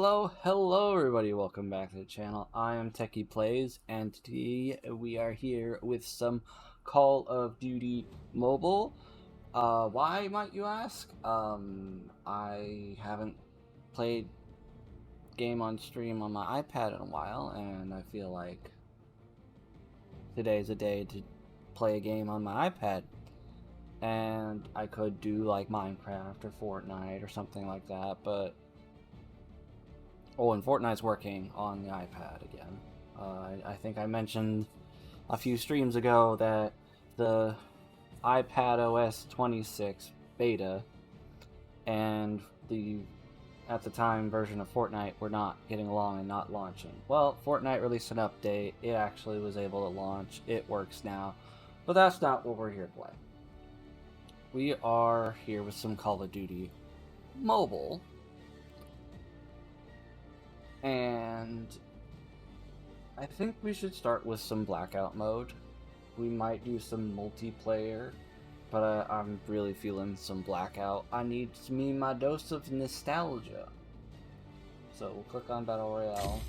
Hello everybody, welcome back to the channel. I am TechyPlayz, and today we are here with some Call of Duty Mobile. Why, might you ask? I haven't played game on stream on my iPad in a while, and I feel like today's a day to play a game on my iPad. And I could do like Minecraft or Fortnite or something like that, but oh, and Fortnite's working on the iPad again. I think I mentioned a few streams ago that the iPad OS 26 beta and the, at the time, version of Fortnite were not getting along and not launching. Well, Fortnite released an update, it actually was able to launch, it works now, but that's not what we're here to play. We are here with some Call of Duty Mobile. And I think we should start with some Blackout mode. We might do some multiplayer, but I'm really feeling some Blackout. I need my dose of nostalgia. So we'll click on Battle Royale.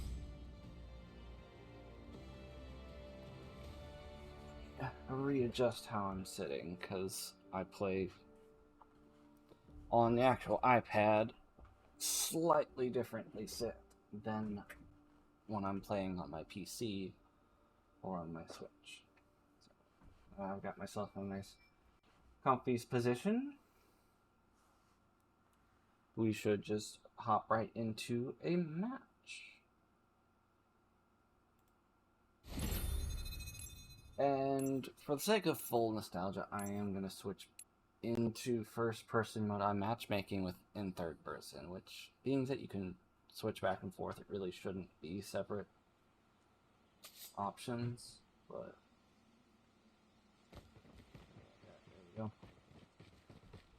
I'll readjust how I'm sitting, because I play on the actual iPad slightly differently sit than when I'm playing on my PC or on my Switch. So, I've got myself in a nice comfy position. We should just hop right into a match. And for the sake of full nostalgia, I am going to switch into first-person mode. I'm matchmaking with in third person, which, being that you can switch back and forth, it really shouldn't be separate options, but yeah, there we go.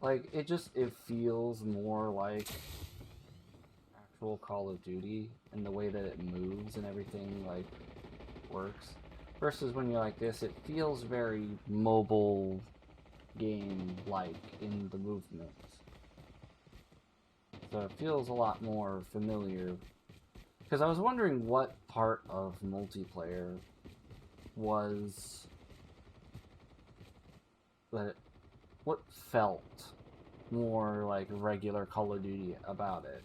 Like, it feels more like actual Call of Duty in the way that it moves and everything, like, works. Versus when you're like this, it feels very mobile game-like in the movement. So it feels a lot more familiar. Because I was wondering what part of multiplayer was that, what felt more like regular Call of Duty about it.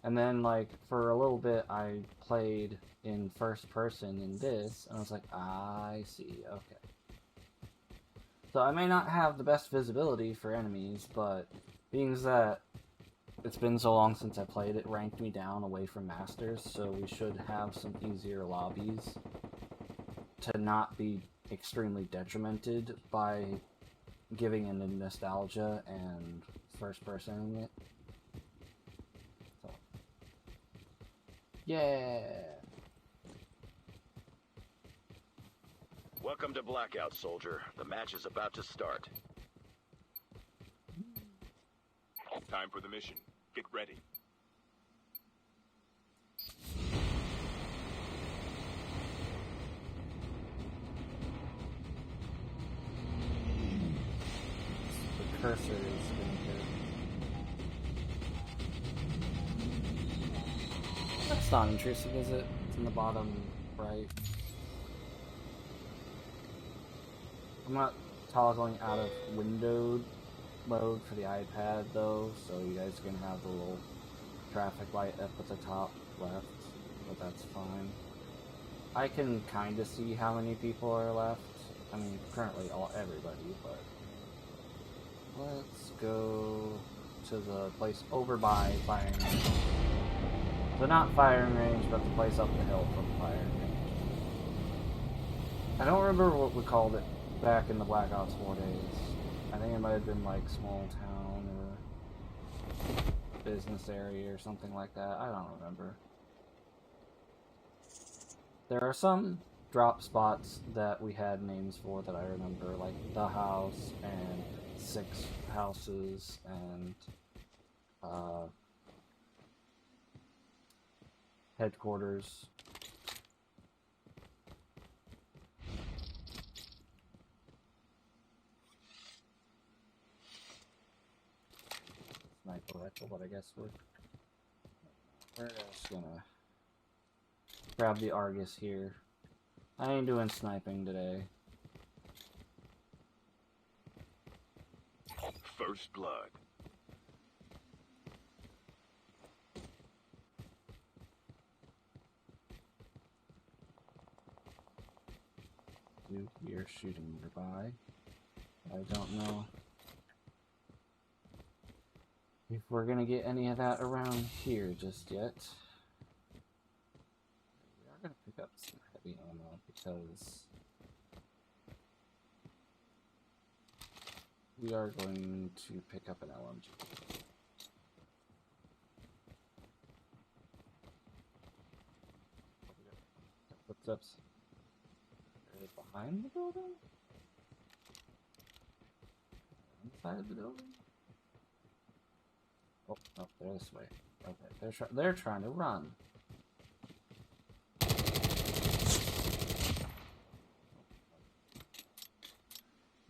And then, like, for a little bit I played in first person in this, and I was like, I see, okay. So I may not have the best visibility for enemies, but being that it's been so long since I played, it ranked me down away from Masters, so we should have some easier lobbies to not be extremely detrimented by giving in the nostalgia and first-personing it. So, yeah! Welcome to Blackout, soldier. The match is about to start. Time for the mission. Get ready. The cursor is in here. That's not intrusive, is it? It's in the bottom right. I'm not toggling out of windowed mode for the iPad though, so you guys can have the little traffic light up at the top left, but that's fine. I can kind of see how many people are left. I mean, currently everybody, but let's go to the place over by firing range. So not firing range, but the place up the hill from firing range. I don't remember what we called it back in the Black Ops 4 days. I think it might have been like small town or business area or something like that. I don't remember. There are some drop spots that we had names for that I remember, like the house and 6 houses and headquarters. Sniper rifle, but I guess we're We're just gonna grab the Argus here. I ain't doing sniping today. First blood. You hear shooting nearby. I don't know if we're gonna get any of that around here just yet. We are gonna pick up some heavy ammo because we are going to pick up an LMG. Footsteps. Are they behind the building? Inside of the building? Oh, no, they're this way. Okay, they're trying to run.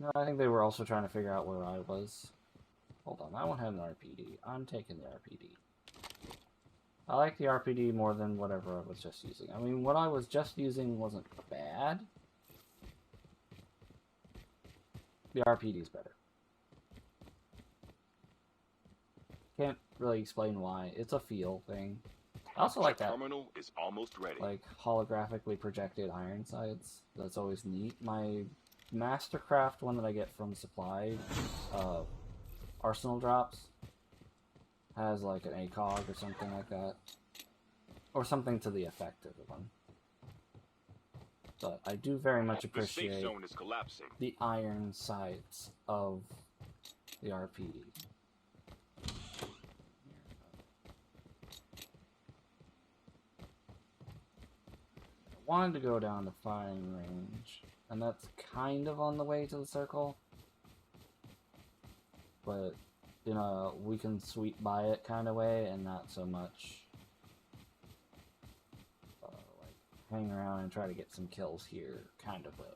No, I think they were also trying to figure out where I was. Hold on, that one had an RPD. I'm taking the RPD. I like the RPD more than whatever I was just using. I mean, what I was just using wasn't bad. The RPD's better. Can't really explain why. It's a feel thing. I also like that. Terminal is almost ready. Like holographically projected iron sights. That's always neat. My Mastercraft one that I get from supply arsenal drops has like an ACOG or something like that. Or something to the effect of the one. But I do very much appreciate the safe zone is collapsing. The iron sights of the RPD. I wanted to go down to firing range, and that's kind of on the way to the circle. But, you know, we can sweep by it kind of way, and not so much like hang around and try to get some kills here kind of way.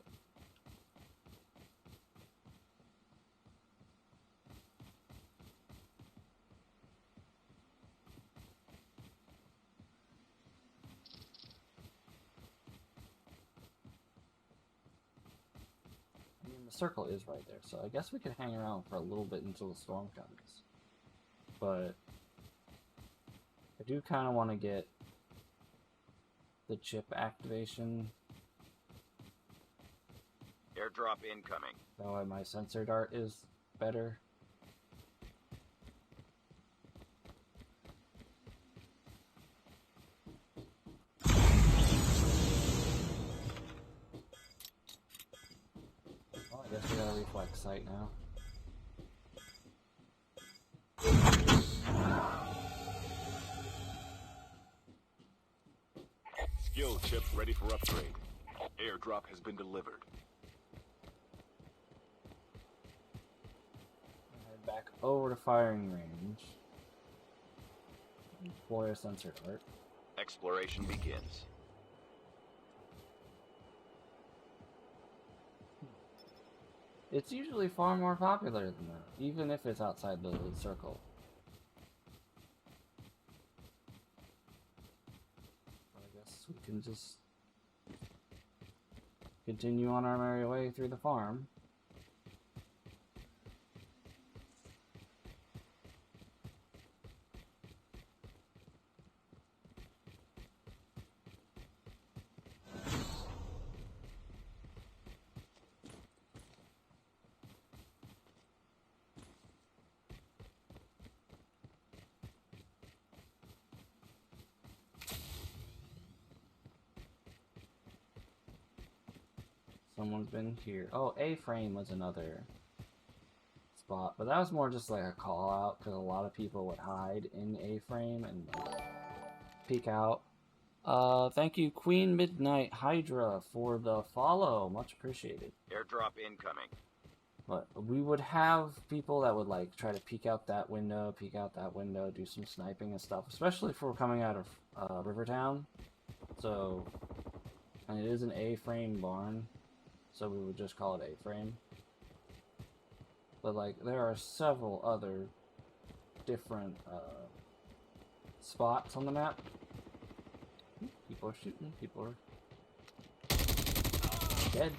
I mean, the circle is right there, so I guess we could hang around for a little bit until the storm comes. But I do kind of want to get the chip activation. Airdrop incoming. That way my sensor dart is better. Well, I guess we got a reflex sight now. Skill chip ready for upgrade. Airdrop has been delivered. Head back over to firing range. Deploy a sensor dart. Exploration begins. It's usually far more popular than that, even if it's outside the circle. I guess we can just continue on our merry way through the farm. Someone's been here. Oh, A-frame was another spot, but that was more just like a call out because a lot of people would hide in A-frame and like, peek out. Thank you, Queen Midnight Hydra, for the follow. Much appreciated. Airdrop incoming. But we would have people that would like try to peek out that window, do some sniping and stuff, especially if we're coming out of Rivertown. So, and it is an A-frame barn. So we would just call it A-frame. But like, there are several other different spots on the map. People are shooting. People are dead.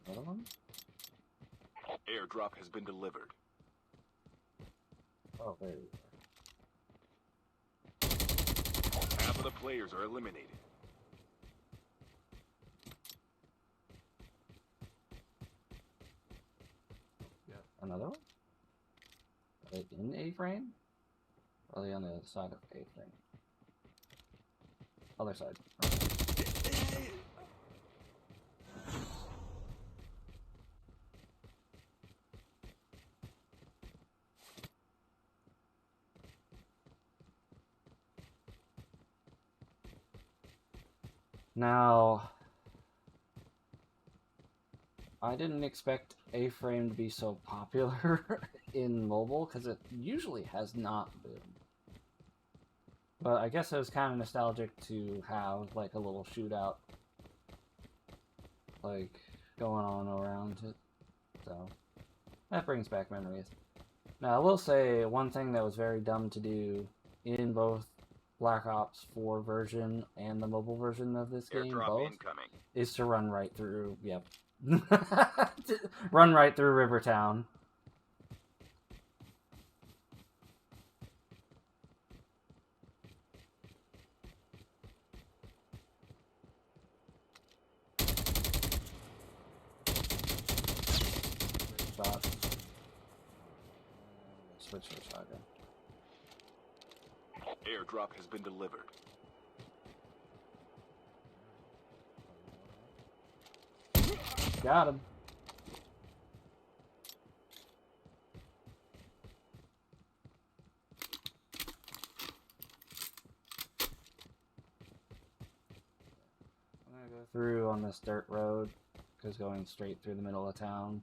Another one? Airdrop has been delivered. Oh, there you Half of the players are eliminated. go. Another one? Are they in A-frame? Or are they on the other side of A-frame? Other side. Now, I didn't expect A-frame to be so popular in mobile, because it usually has not been. But I guess it was kind of nostalgic to have, like, a little shootout, like, going on around it. So, that brings back memories. Now, I will say, one thing that was very dumb to do in both Black Ops 4 version and the mobile version of this game, Airdrop both, incoming. is to run right through, yep. Run right through Rivertown. Shot. Switch to a shotgun. Airdrop has been delivered. Got him. I'm gonna go through on this dirt road, because going straight through the middle of town,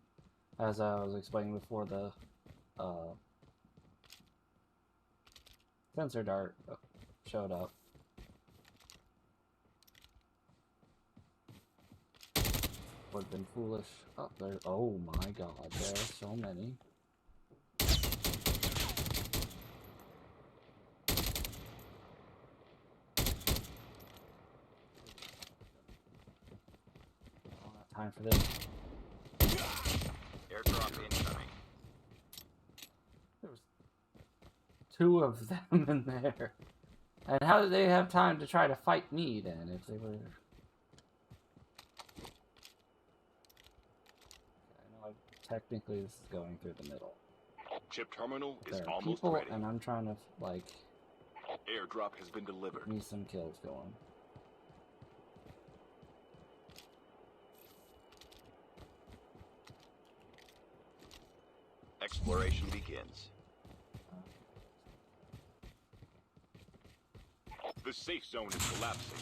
as I was explaining before, the sensor dart showed up. Would have been foolish. Oh, there. Oh my God, there are so many. I don't have time for this. Airdrop incoming. There was 2 of them in there. And how did they have time to try to fight me then, if they were... I know technically this is going through the middle. Chip terminal is There are almost people, ready. and I'm trying to, like, Airdrop has been delivered. get me some kills going. Exploration begins. The safe zone is collapsing.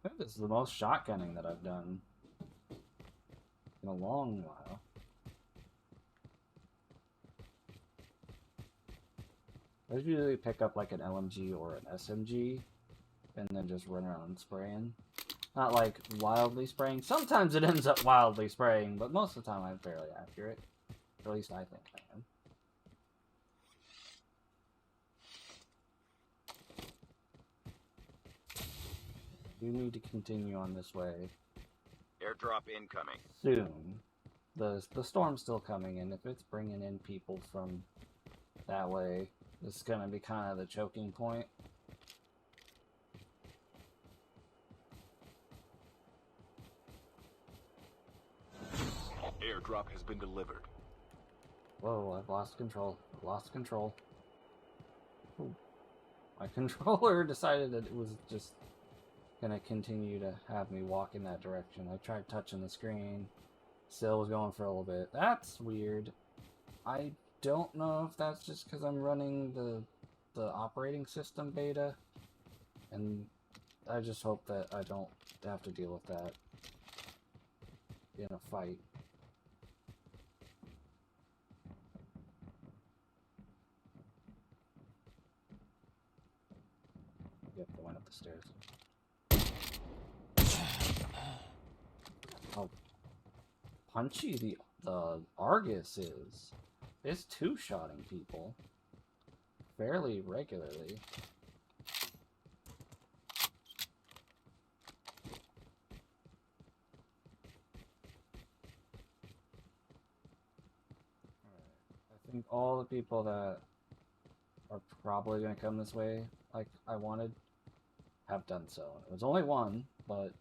I think this is the most shotgunning that I've done in a long while. I usually pick up like an LMG or an SMG and then just run around spraying. Not like wildly spraying. Sometimes it ends up wildly spraying, but most of the time I'm fairly accurate. Or at least I think I am. We need to continue on this way Airdrop incoming. soon. The storm's still coming, and if it's bringing in people from that way, this is gonna be kind of the choking point. Airdrop has been delivered. Whoa, I've lost control. I've lost control. Ooh. My controller decided that it was just gonna continue to have me walk in that direction. I tried touching the screen. Still was going for a little bit. That's weird. I don't know if that's just because I'm running the operating system beta. And I just hope that I don't have to deal with that in a fight. Yep, the upstairs. How punchy the Argus is. It's two-shotting people fairly regularly. I think all the people that are probably going to come this way, like I wanted, have done so. It was only one, but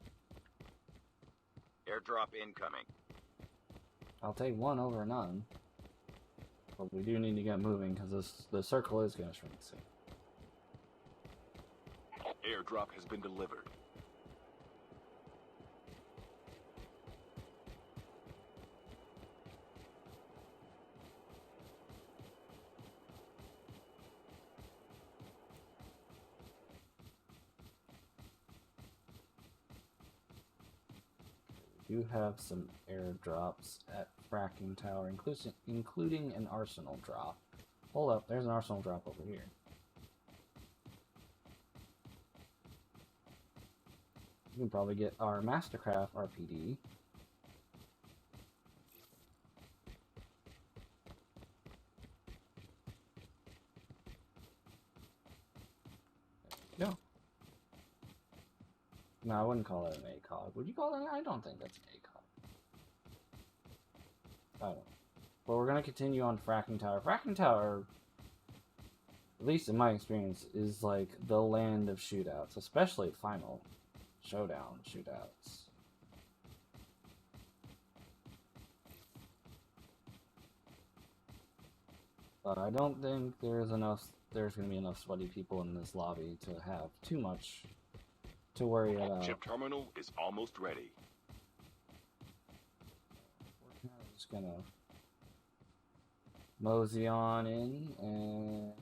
Airdrop incoming. I'll take one over none. But we do need to get moving because the circle is going to shrink soon. Airdrop has been delivered. We do have some airdrops at Fracking Tower, including an arsenal drop. Hold up, there's an arsenal drop over here. We can probably get our Mastercraft RPD. There we go. No, I wouldn't call it an ACOG. Would you call it? I don't think that's an ACOG. I don't know. But we're going to continue on Fracking Tower. Fracking Tower, at least in my experience, is like the land of shootouts, especially final showdown shootouts. But I don't think there's going to be enough sweaty people in this lobby to have too much to worry about. Chip terminal is almost ready. We're kind of just gonna mosey on in and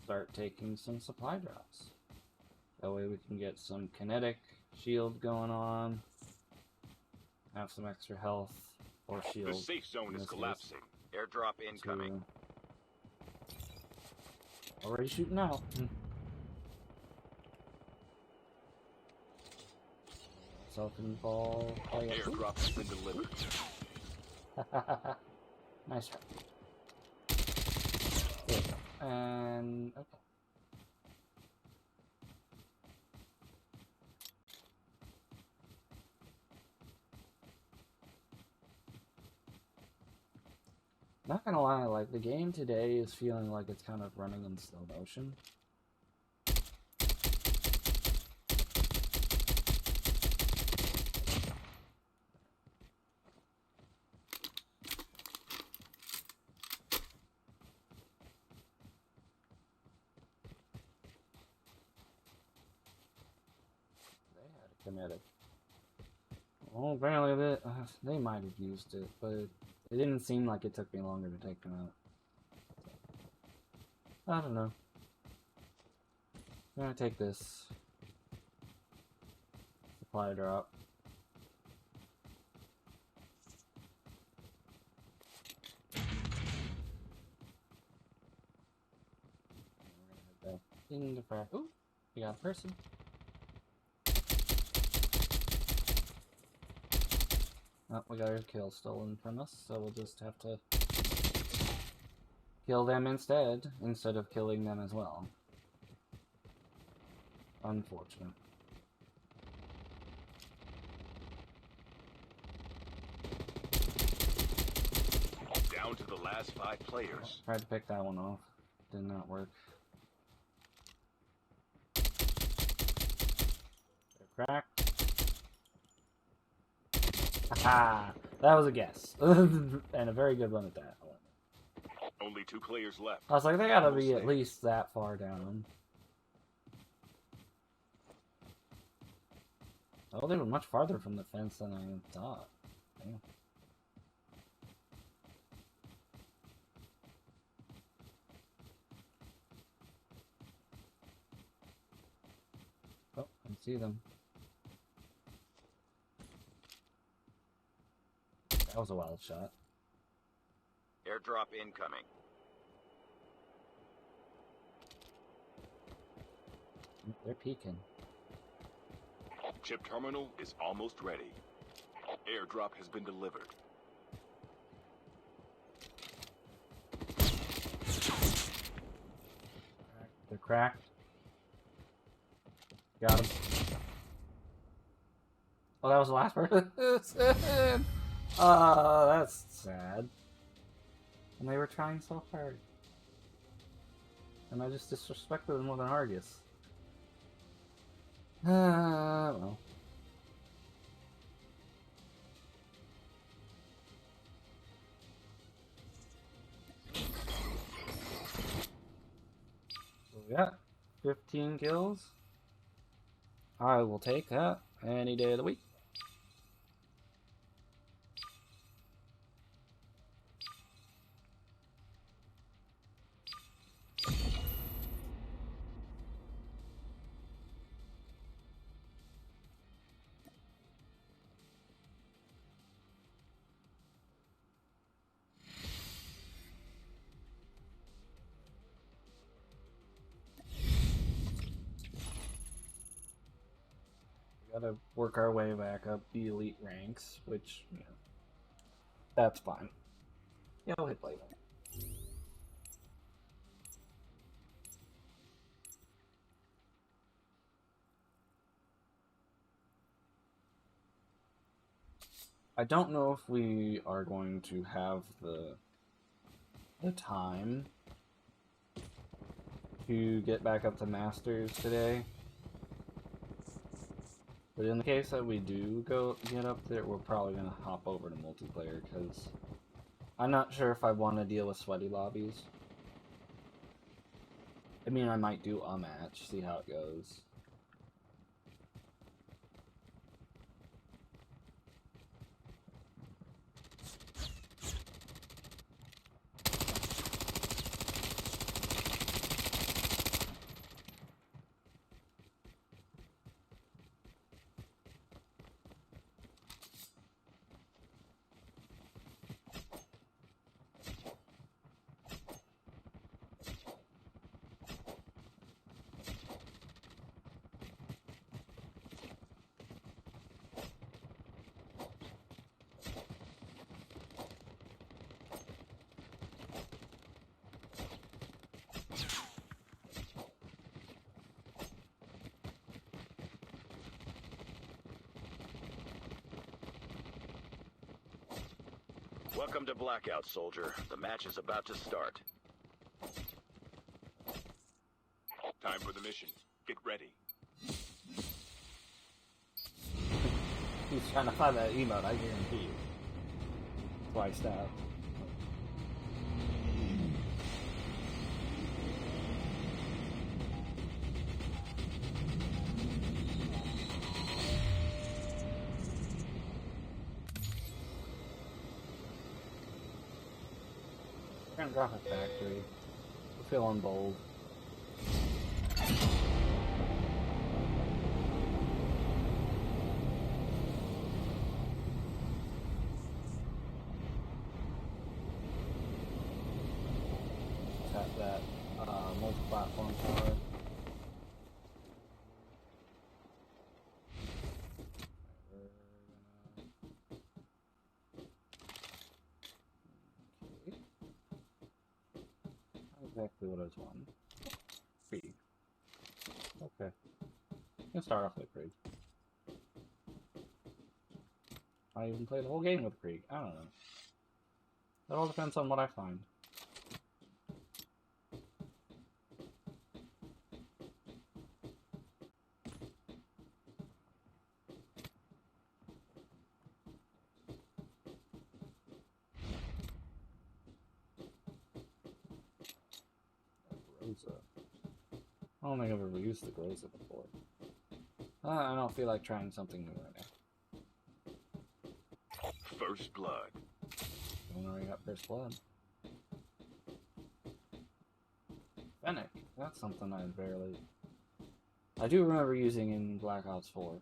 start taking some supply drops. That way we can get some kinetic shield going on, have some extra health or shield. The safe zone is collapsing. Airdrop incoming. Already shooting out. Selfing ball. Oh, yeah. Airdrop has been delivered. Nice try. There we go. And okay. Not gonna lie, like the game today is feeling like it's kind of running in slow motion. Kinetic. Well, apparently they might have used it, but it didn't seem like it took me longer to take them out. I don't know. I'm gonna take this supply drop. We're gonna head back into frac. Ooh, we got a person. Oh, we got our kill stolen from us, so we'll just have to kill them instead of killing them as well. Unfortunate. Down to the last 5 players. Tried to pick that one off. Did not work. Crack. Haha! That was a guess. And a very good one at that. Only 2 players left. I was like, they gotta be at least that far down. Oh, they were much farther from the fence than I thought. Damn. Oh, I see them. That was a wild shot. Airdrop incoming. They're peeking. Chip terminal is almost ready. Airdrop has been delivered. They're cracked. Got him. Oh, that was the last person? That's sad. And they were trying so hard. And I just disrespected them with an Argus. Well. So we got 15 kills. I will take that any day of the week. Gotta work our way back up the elite ranks, which, you know, that's fine. Yeah, we'll hit play then. I don't know if we are going to have the time to get back up to Masters today. But in the case that we do get up there, we're probably going to hop over to multiplayer, because I'm not sure if I want to deal with sweaty lobbies. I mean, I might do a match, see how it goes. Welcome to Blackout, soldier. The match is about to start. Time for the mission. Get ready. He's trying to find that emote, I guarantee you. Twice now. We're gonna drop a factory. We're feeling bold. Tap that multi-platform tower. Exactly what I was wanting. Krieg. Okay. Let's start off with Krieg. I even play the whole game with Krieg. I don't know. It all depends on what I find. Groza. I don't think I've ever used the Groza before. I don't feel like trying something new right now. First blood. I already got first blood. Fennec. That's something I do remember using in Black Ops 4.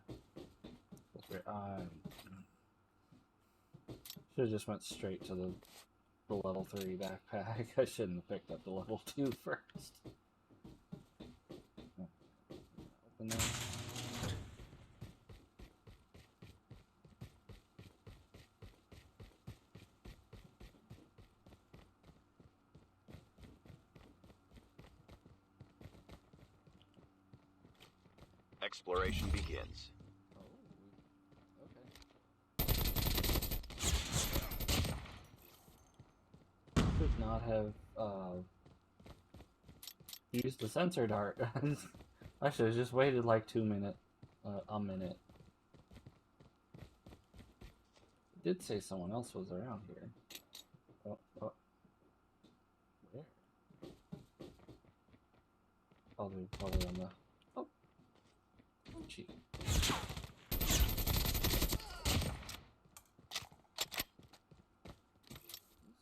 I should have just went straight to the level 3 backpack. I shouldn't have picked up the level 2 first. Open that. Exploration begins. Oh, okay. Should not have used the sensor dart. I should have just waited like a minute. It did say someone else was around here. Oh, where? Probably on the. Oh, gee.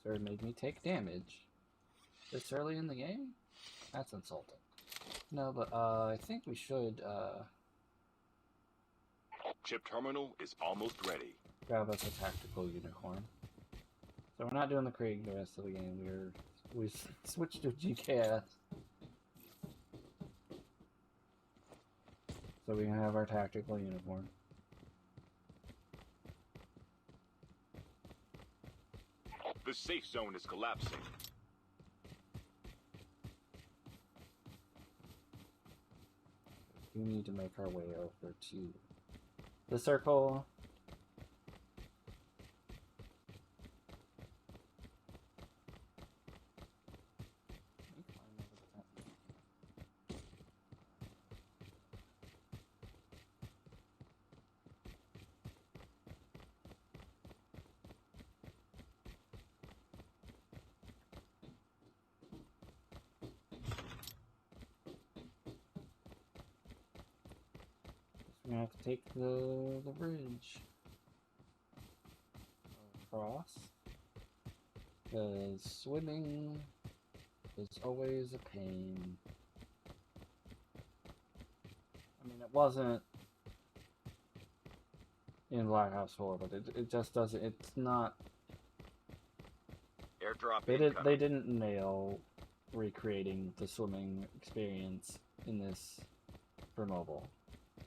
Sir made me take damage this early in the game. That's insulting. No, but I think we should Chip terminal is almost ready. grab us a tactical unicorn. So we're not doing the Krieg the rest of the game. We switched to GKS. So we can have our tactical unicorn. The safe zone is collapsing. We need to make our way over to the circle. We're gonna have to take the bridge across, because swimming is always a pain. I mean, it wasn't in Blackout 4, but it just doesn't. It's not. Airdrop They incoming. didn't nail recreating the swimming experience in this for mobile.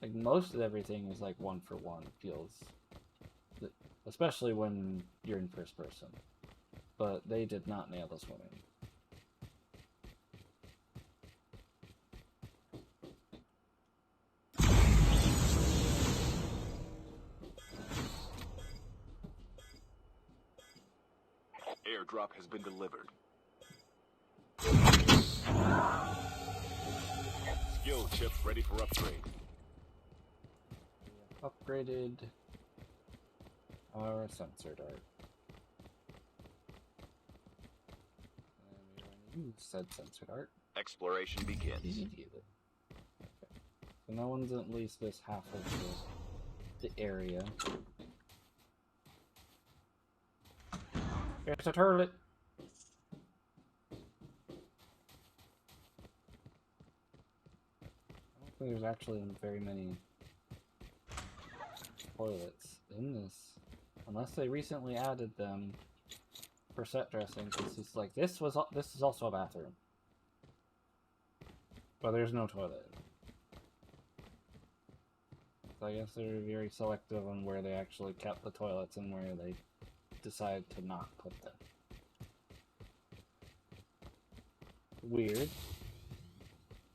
Like, most of everything is like one for one, feels, especially when you're in first person. But they did not nail the swimming. Airdrop has been delivered. Skill chip ready for upgrade. Upgraded our sensor dart. And we're going to use said sensor dart Exploration begins. immediately. Okay. So no one's at least this half of the area. It's a turlet! I don't think there's actually very many toilets in this, unless they recently added them for set dressing. Because it's like this is also a bathroom, but there's no toilet. So I guess they're very selective on where they actually kept the toilets and where they decide to not put them. Weird.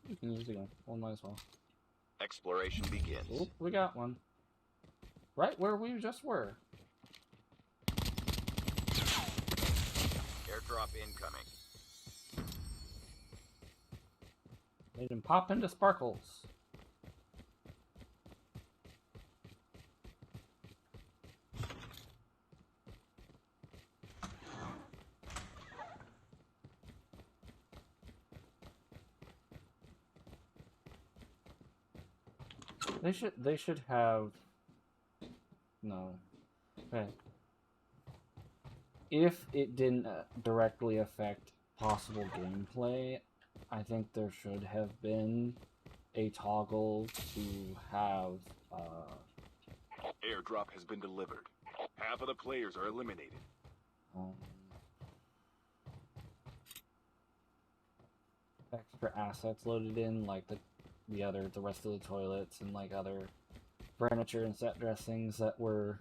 We can use it again. Well, might as well. Exploration begins. Oop, we got one. Right where we just were. Airdrop incoming. Made him pop into sparkles. They should have no. Okay. If it didn't directly affect possible gameplay, I think there should have been a toggle to have Airdrop has been delivered. Half of the players are eliminated. Extra assets loaded in, like the rest of the toilets and like other furniture and set dressings that were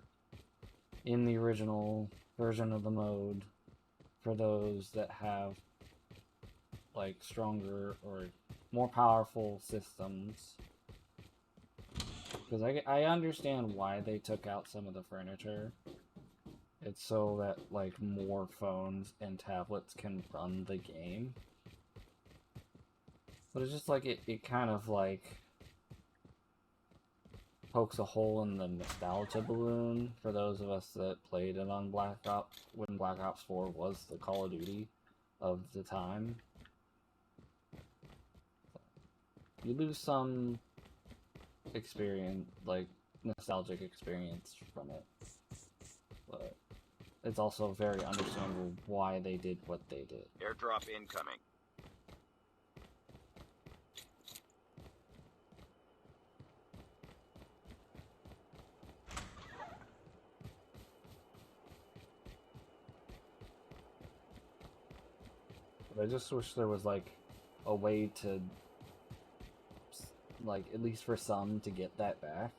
in the original version of the mode for those that have like stronger or more powerful systems. Because I understand why they took out some of the furniture. It's so that, like, more phones and tablets can run the game. But it's just like, it kind of, like, pokes a hole in the nostalgia balloon for those of us that played it on Black Ops, when Black Ops 4 was the Call of Duty of the time. You lose some experience, like, nostalgic experience from it. But it's also very understandable why they did what they did. Airdrop incoming. But I just wish there was, like, a way to, like, at least for some, to get that back.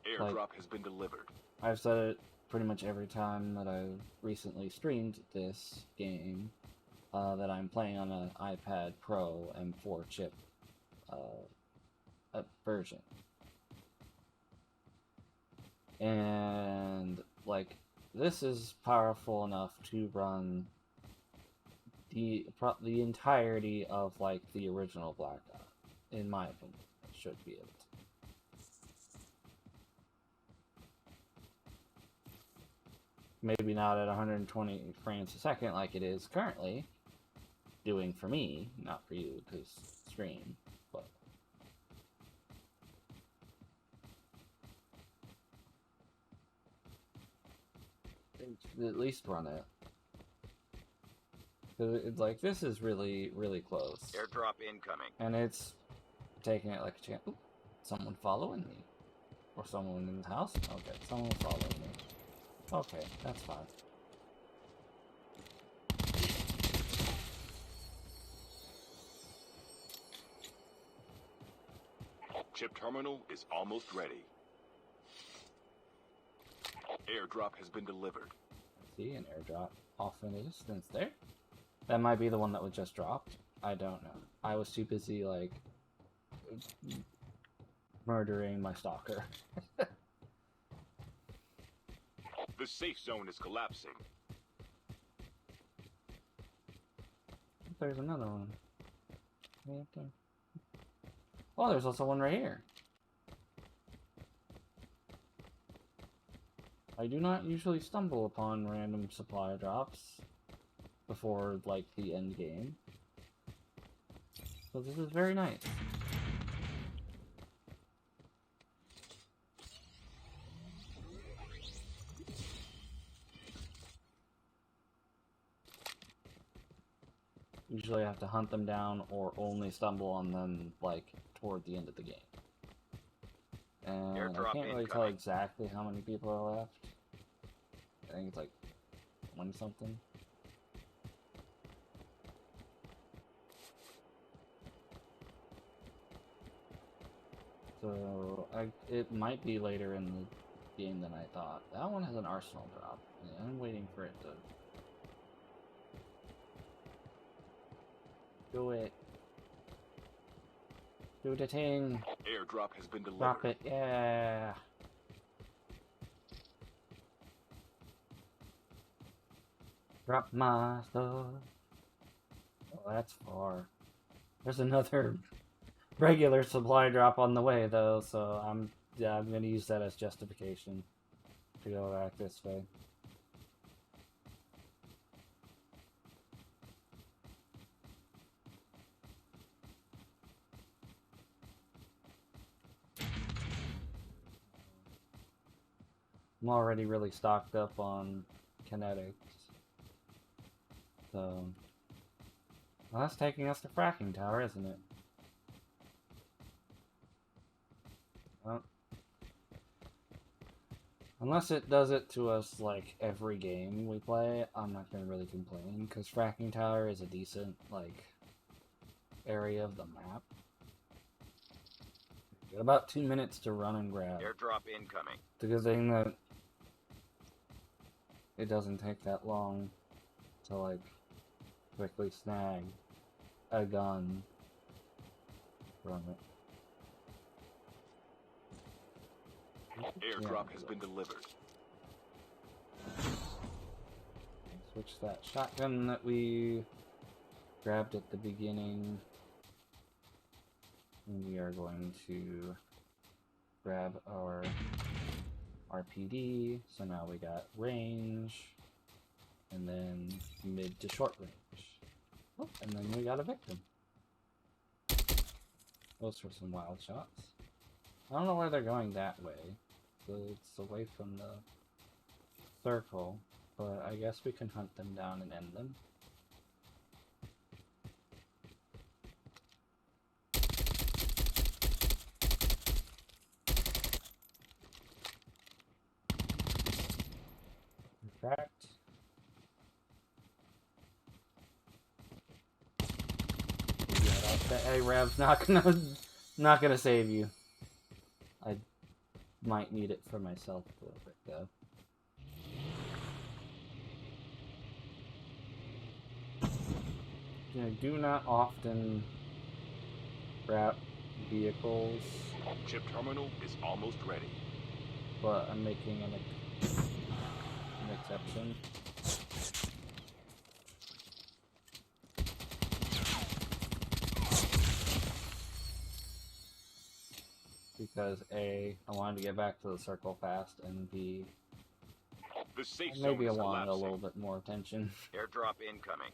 Airdrop Like, has been delivered. I've said it pretty much every time that I've recently streamed this game, that I'm playing on an iPad Pro M4 chip version. And, like, this is powerful enough to run the entirety of, like, the original Blackout, in my opinion. It should be able to. Maybe not at 120 frames a second like it is currently doing for me, not for you, because stream, but at least run it. Because it's like, this is really, really close. Airdrop incoming. And it's taking it like a chance. Ooh, someone following me. Or someone in the house? Okay, someone following me. Okay, that's fine. Chip terminal is almost ready. Airdrop has been delivered. See, an airdrop off in the distance there. That might be the one that was just dropped. I don't know. I was too busy, like, murdering my stalker. The safe zone is collapsing. There's another one. Oh, there's also one right here. I do not usually stumble upon random supply drops before, like, the end game. So this is very nice. Usually I have to hunt them down or only stumble on them, like, toward the end of the game. And Airdrop I can't really tell incoming. exactly how many people are left. I think it's like 20 something. So it might be later in the game than I thought. That one has an arsenal drop. And I'm waiting for it to do it. Do the thing. Airdrop has been delivered. Drop it. Yeah. Drop my stuff. Oh, that's far. There's another regular supply drop on the way, though, so I'm gonna use that as justification to go back this way. I'm already really stocked up on kinetics. So, well, that's taking us to fracking tower, isn't it? Well, unless it does it to us, like, every game we play, I'm not gonna really complain, because fracking tower is a decent, like, area of the map. Got about 2 minutes to run and grab. Airdrop incoming. It's a good thing that it doesn't take that long to, like, quickly snag a gun from it. Airdrop has been delivered. Switch that shotgun that we grabbed at the beginning. And we are going to grab our RPD. So now we got range, and then mid to short range. Oh, and then we got a victim. Those were some wild shots. I don't know where they're going that way. So it's away from the circle, but I guess we can hunt them down and end them. Cracked. That A-Rev's not gonna save you. I might need it for myself a little bit though. I do not often wrap vehicles, Chip terminal is almost ready. but I'm making an exception. Because A, I wanted to get back to the circle fast, and B, The safe maybe zone is I wanted a collapsing. little bit more attention. Airdrop incoming.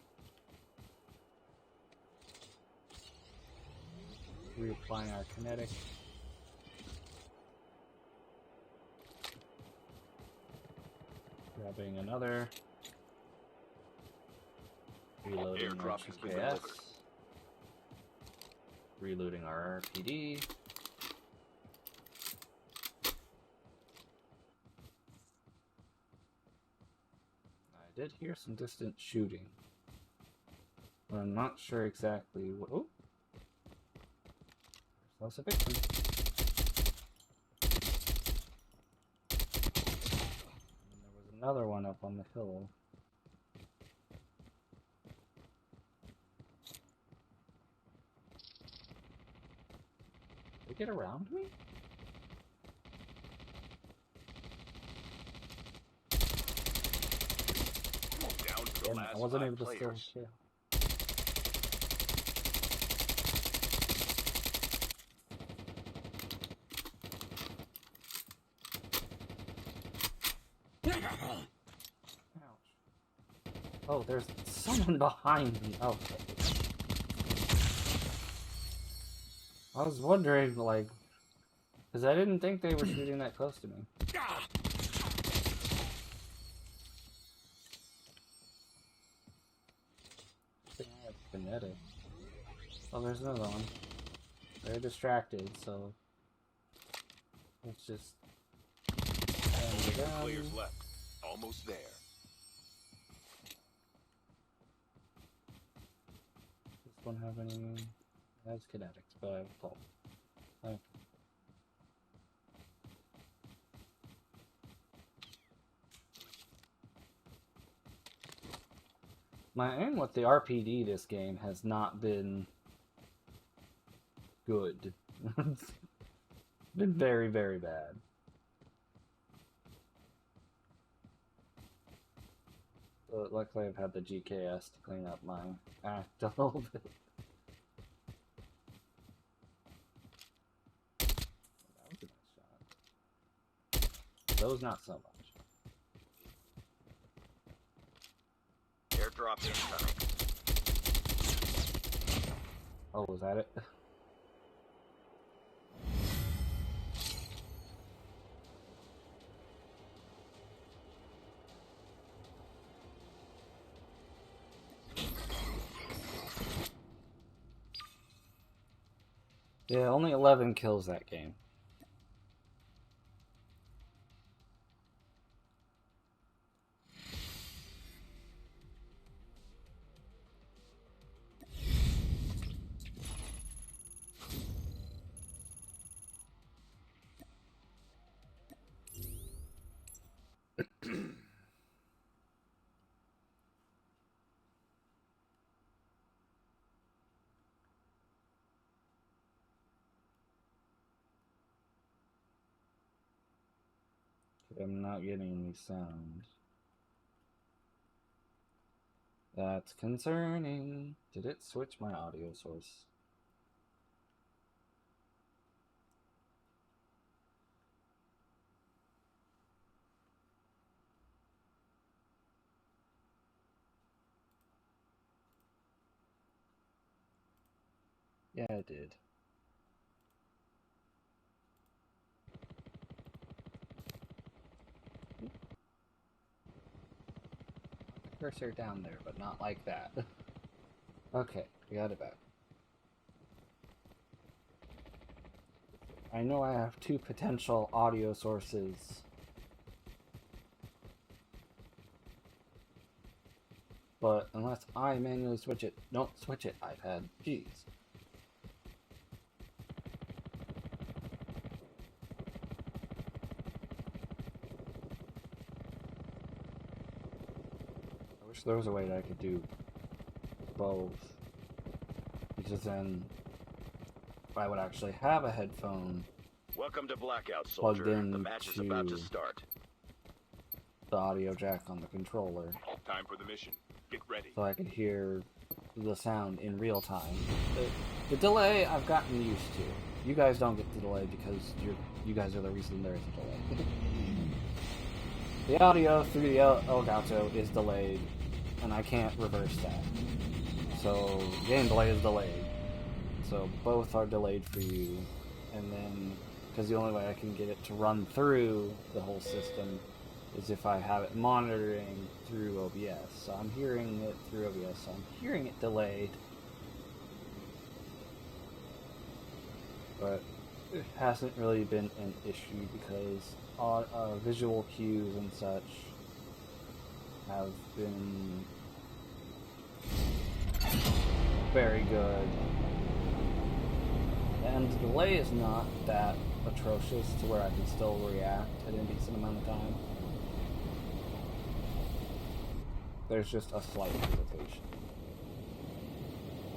Reapplying our kinetic. Grabbing another. Reloading our Airdrop has been GKS. delivered. Reloading our RPD. I did hear some distant shooting, but I'm not sure exactly what. Oh, there's a victim. And there was another one up on the hill. Did they get around me? Down to the Damn it, last I wasn't 5 able to still players. kill. Ouch. Oh, there's someone behind me. Okay. I was wondering, like, because I didn't think they were shooting that close to me. I think I have kinetic. Oh, there's another one. They're distracted, so let's just Only stand 2 down. players left. Almost there. This one have any? It has kinetics, but I have pulp. Okay. My aim with the RPD this game has not been good. It's been very, very bad. But luckily I've had the GKS to clean up my act a little bit. That was a nice shot. Those not so much. Airdrop incoming. Oh, was that it? Yeah, only 11 kills that game. I'm not getting any sound. That's concerning. Did it switch my audio source? Yeah, it did. Cursor down there, but not like that. Okay, we got it back. I know I have two potential audio sources. But unless I manually switch it, don't switch it, iPad. Jeez. I wish there was a way that I could do both. Because then I would actually have a headphone Welcome to Blackout, plugged soldier. in The match is about to to start. the audio jack on the controller. Time for the mission. Get ready. So I could hear the sound in real time. The delay I've gotten used to. You guys don't get the delay because you guys are the reason there is a delay. The audio through the Elgato is delayed, and I can't reverse that. So game delay is delayed. So both are delayed for you, and then because the only way I can get it to run through the whole system is if I have it monitoring through OBS. So I'm hearing it through OBS, so I'm hearing it delayed. But it hasn't really been an issue because visual cues and such have been very good. And the delay is not that atrocious to where I can still react at a decent amount of time. There's just a slight irritation.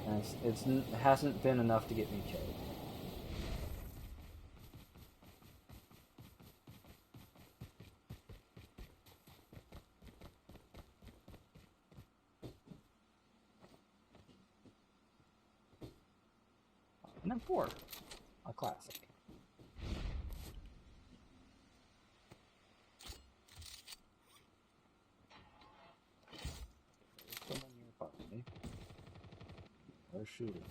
And it hasn't been enough to get me killed. And then 4, a classic. There's someone nearby me. They're shooting.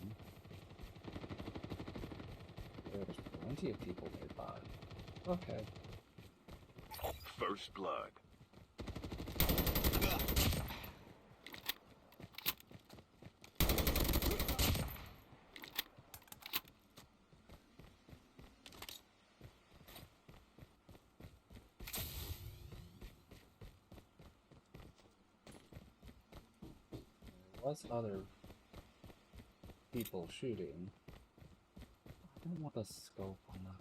There's plenty of people nearby. Okay. First blood. There was other people shooting. I don't want the scope on the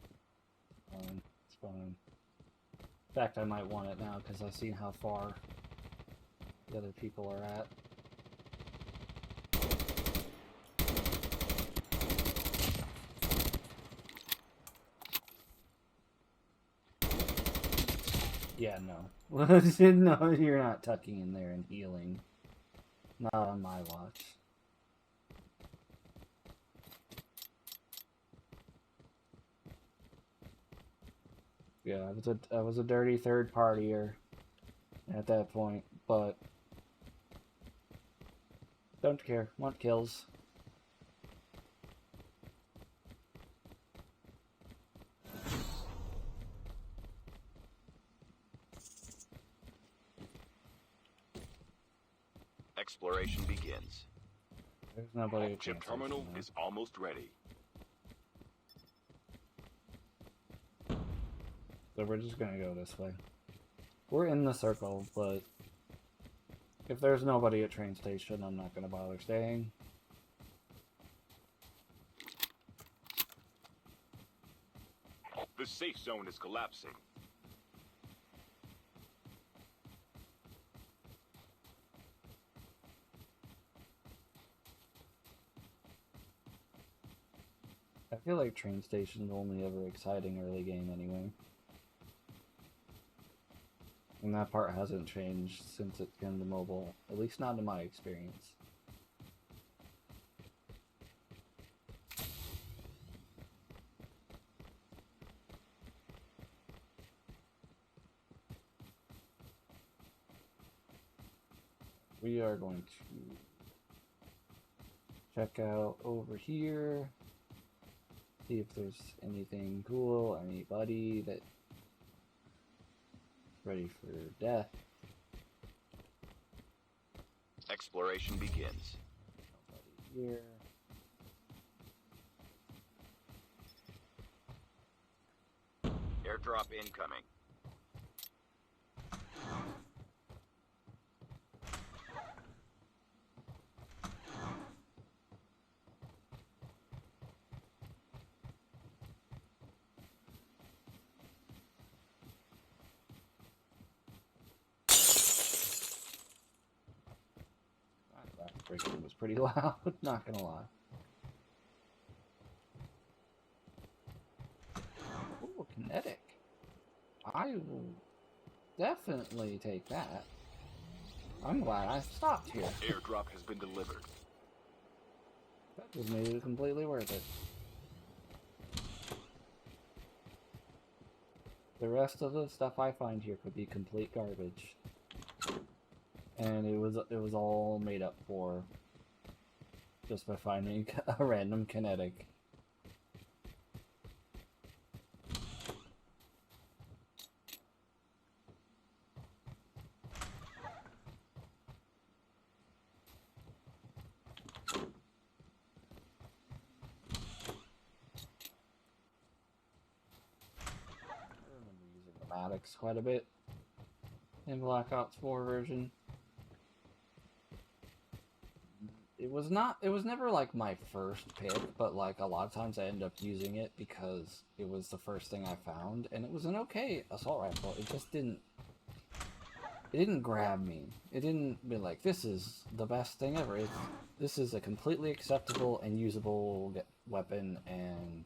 phone. It's fine. In fact, I might want it now because I've seen how far the other people are at. Yeah, no. No, you're not tucking in there and healing. Not on my watch. Yeah, I was a dirty third partier at that point, but don't care. Want kills. Exploration begins. There's nobody at Chip train terminal station now. is almost ready. So we're just gonna go this way. We're in the circle, but if there's nobody at train station, I'm not gonna bother staying. The safe zone is collapsing. I feel like train station's only ever exciting early game anyway. And that part hasn't changed since it's been the mobile, at least not in my experience. We are going to check out over here, see if there's anything cool, anybody that's ready for death. Exploration begins. Nobody here. Airdrop incoming. That breaking was pretty loud, not gonna lie. Ooh, kinetic. I will definitely take that. I'm glad I stopped here. Airdrop has been delivered. That just made it completely worth it. The rest of the stuff I find here could be complete garbage. And it was all made up for just by finding a random kinetic. I remember using the Maddox quite a bit in Blackout 4 version. It was never like my first pick, but like a lot of times I end up using it because it was the first thing I found, and it was an okay assault rifle. It just didn't grab me. It didn't be like, this is the best thing ever. This is a completely acceptable and usable weapon, and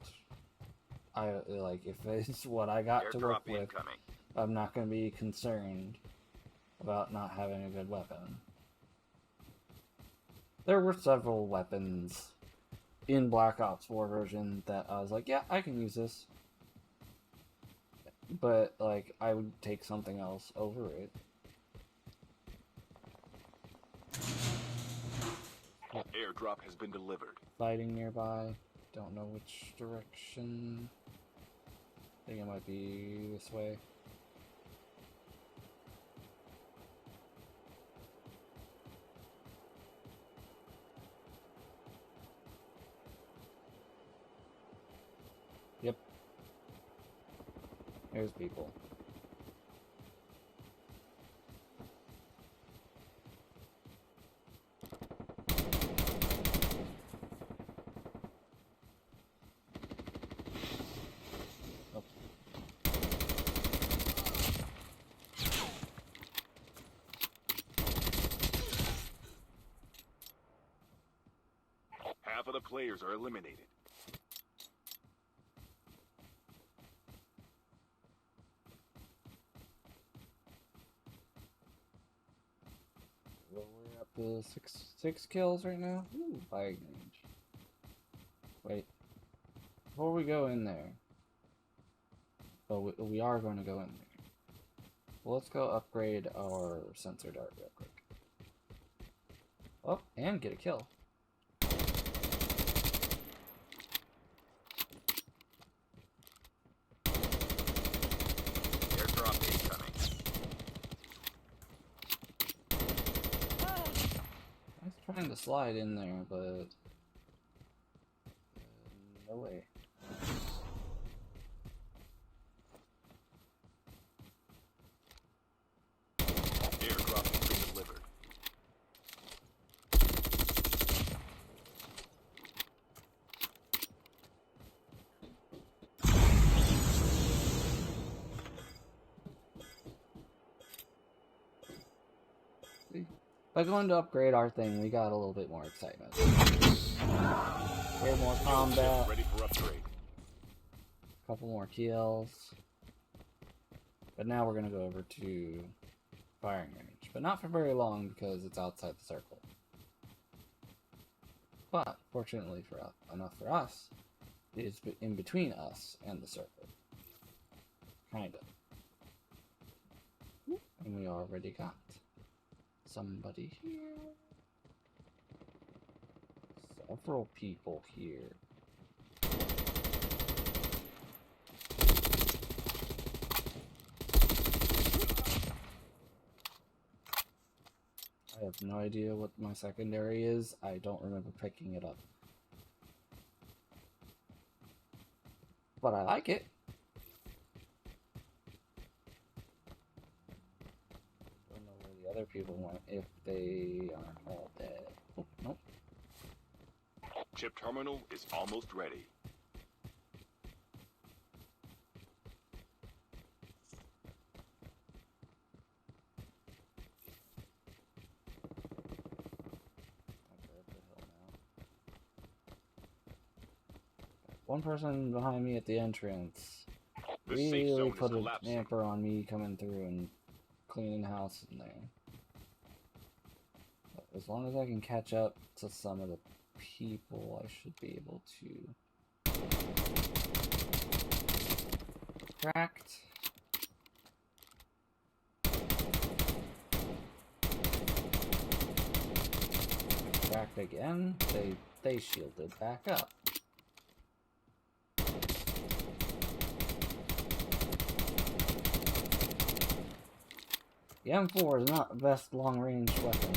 I like, if it's what I got to work Airdrop with, incoming. I'm not going to be concerned about not having a good weapon. There were several weapons in Black Ops 4 version that I was like, yeah, I can use this. But, like, I would take something else over it. Airdrop has been delivered. Fighting nearby. Don't know which direction. I think it might be this way. Yep. There's people. Oh. Half of the players are eliminated. Well, we're up to six kills right now. Ooh, fighting range. Wait. Before we go in there. But we are going to go in there. Well, let's go upgrade our sensor dart real quick. Oh, and get a kill. Airdrop incoming. I was trying to slide in there, but no way. Airdrop has been delivered. By going to upgrade our thing, we got a little bit more excitement. A little more combat, Ready for upgrade. a couple more kills. But now we're gonna go over to firing range, but not for very long because it's outside the circle. But fortunately for enough for us, it's in between us and the circle. Kind of. And we already got somebody here. Several people here. I have no idea what my secondary is. I don't remember picking it up. But I like it. Don't know where the other people went if they aren't all dead. Oh, nope. Chip terminal is almost ready. One person behind me at the entrance The safe really zone put is a collapsing. damper on me coming through and cleaning house in there. But as long as I can catch up to some of the people, I should be able to. Cracked. Cracked again. They shielded back up. The M4 is not the best long-range weapon.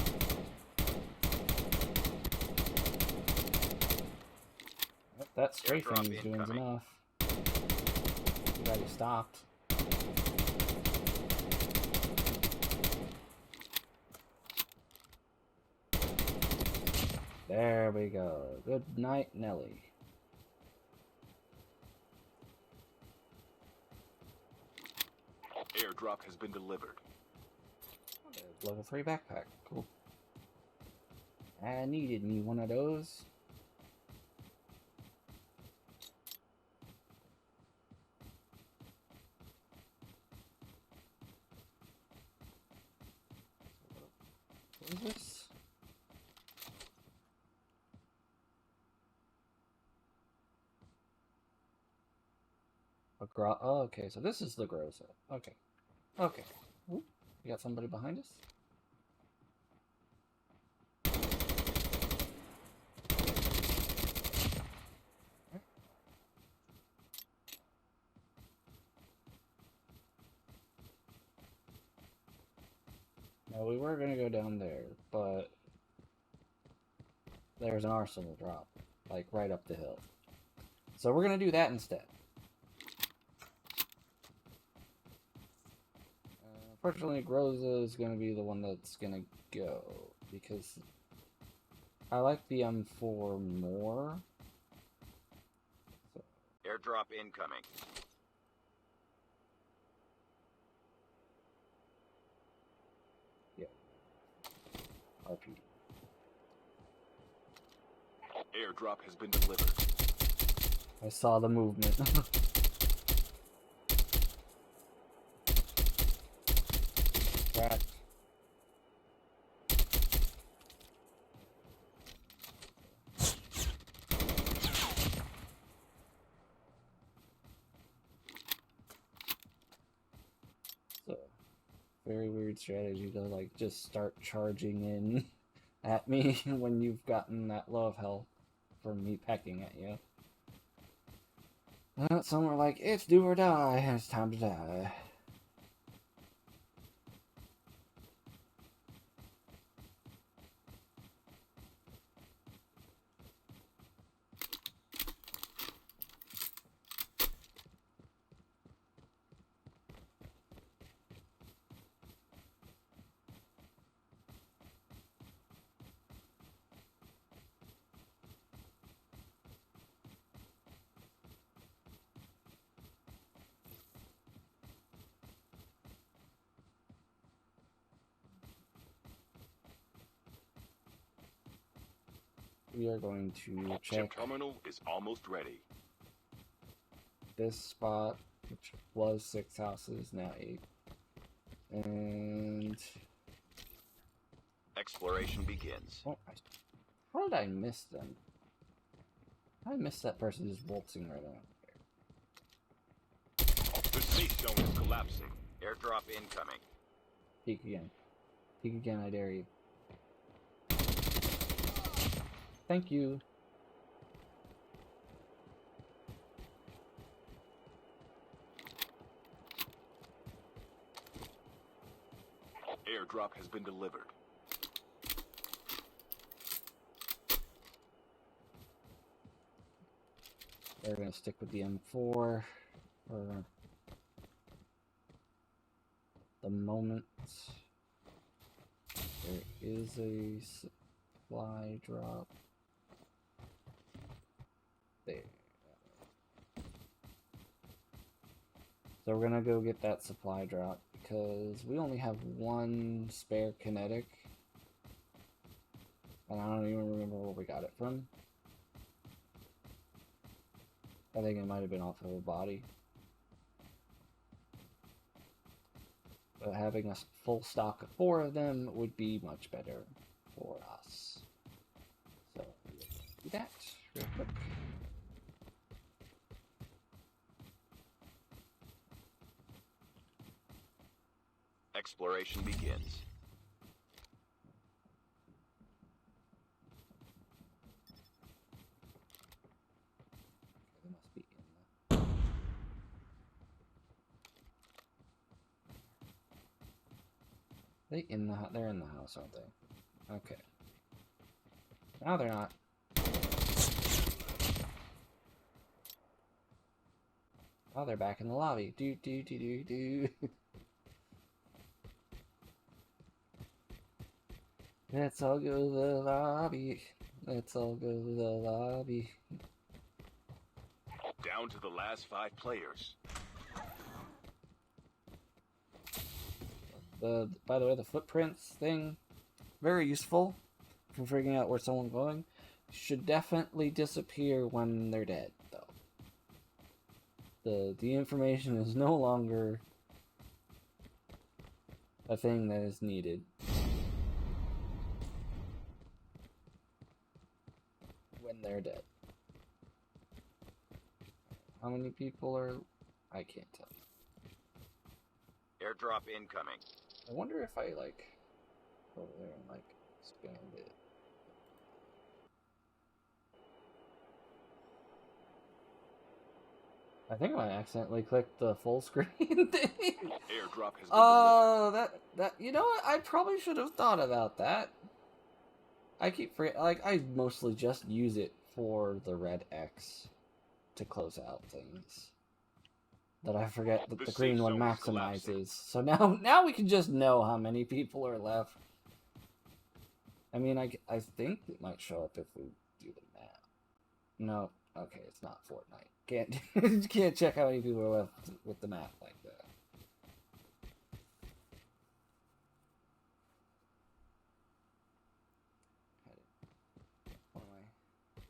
Yep, that strafing is doing enough. Too bad he stopped. There we go. Good night, Nelly. Airdrop has been delivered. Level 3 backpack. Cool. I needed me one of those. What is this? Oh, okay, so this is the Groza. Okay. Okay. Ooh, you got somebody behind us? No, we were gonna go down there, but there's an arsenal drop, like right up the hill. So we're gonna do that instead. Unfortunately, Groza is gonna be the one that's gonna go, because I like the M4 more. So. Airdrop incoming. Yeah. R.E.P.O. Airdrop has been delivered. I saw the movement. Cracked. So, very weird strategy to like just start charging in at me when you've gotten that low of health from me pecking at you. Some are like, it's do or die, it's time to die. We are going to check Chip terminal is almost ready. this spot, which was 6 houses, now 8. And Exploration begins. oh, how did I miss them? How did I miss that person just waltzing right on there? The safe zone is collapsing. Airdrop incoming. Peek again. Peek again, I dare you. Thank you. Airdrop has been delivered. They're gonna stick with the M4 for the moment. There is a supply drop there. So we're gonna go get that supply drop because we only have one spare kinetic. And I don't even remember where we got it from. I think it might have been off of a body. But having a full stock of 4 of them would be much better for us. So we'll do that real quick. Exploration begins. They must be in the... They're in the house, aren't they? Okay. Now they're not. Oh, they're back in the lobby. Do do do do do. Let's all go to the lobby. Let's all go to the lobby. Down to the last 5 players. By the way, the footprints thing, very useful for figuring out where someone's going. Should definitely disappear when they're dead, though. The information is no longer a thing that is needed. When they're dead. How many people are... I can't tell. Airdrop incoming. I wonder if I, like, go over there and, like, expand it. I think I accidentally clicked the full screen thing. Airdrop has been Oh, that, you know what? I probably should have thought about that. I keep forgetting, like, I mostly just use it for the red X to close out things. That I forget that the green one maximizes. So now we can just know how many people are left. I mean, I think it might show up if we do the map. No, okay, it's not Fortnite. Can't check how many people are left with the map like that. One of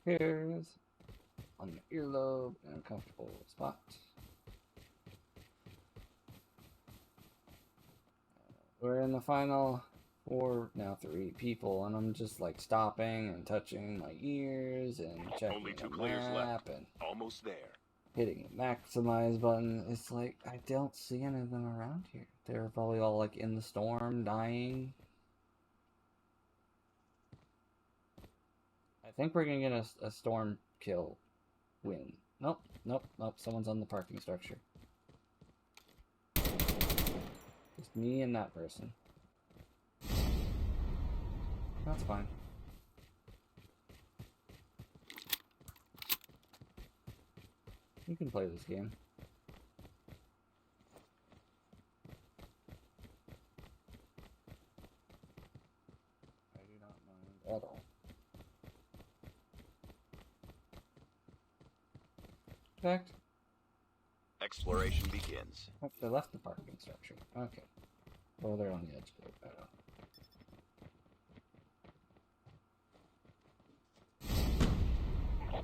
my hairs on the earlobe in a comfortable spot. We're in the final 4, now 3 people, and I'm just like stopping and touching my ears and checking Only 2 the players map left. and Almost there. hitting the maximize button. It's like I don't see any of them around here. They're probably all like in the storm, dying. I think we're gonna get a storm kill win. Nope, nope, nope. Someone's on the parking structure. Just me and that person. That's fine. You can play this game. I do not mind at all. In fact, Exploration begins. oh, they left the parking structure. Okay. Well, they're on the edge of it. I don't know.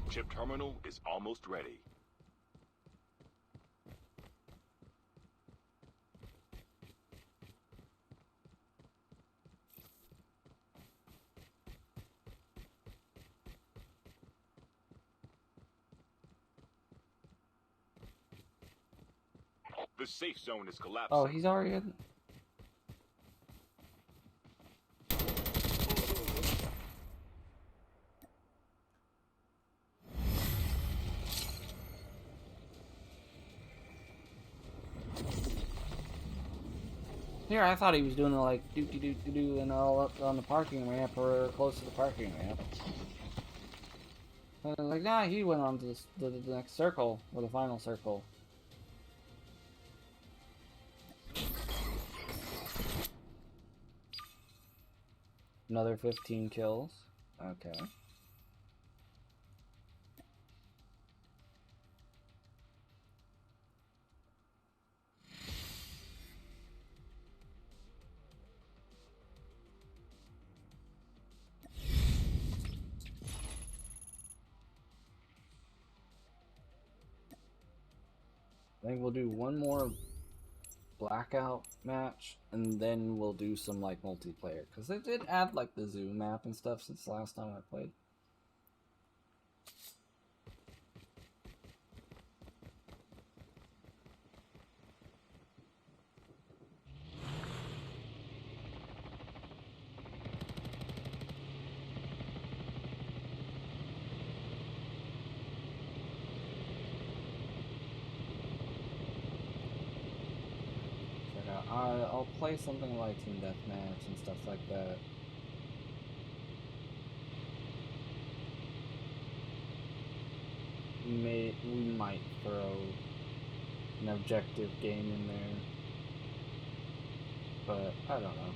Chip terminal is almost ready. The safe zone is collapsing. Oh, he's already in. Here, I thought he was doing the like doo and all up on the parking ramp or close to the parking ramp. I was like, nah, he went on to the next circle, or the final circle. Another 15 kills. Okay. I think we'll do one more Blackout match, and then we'll do some like multiplayer, because they did add like the zoo map and stuff since the last time I played. I'll play something like Team Deathmatch and stuff like that. We might throw an objective game in there, but I don't know.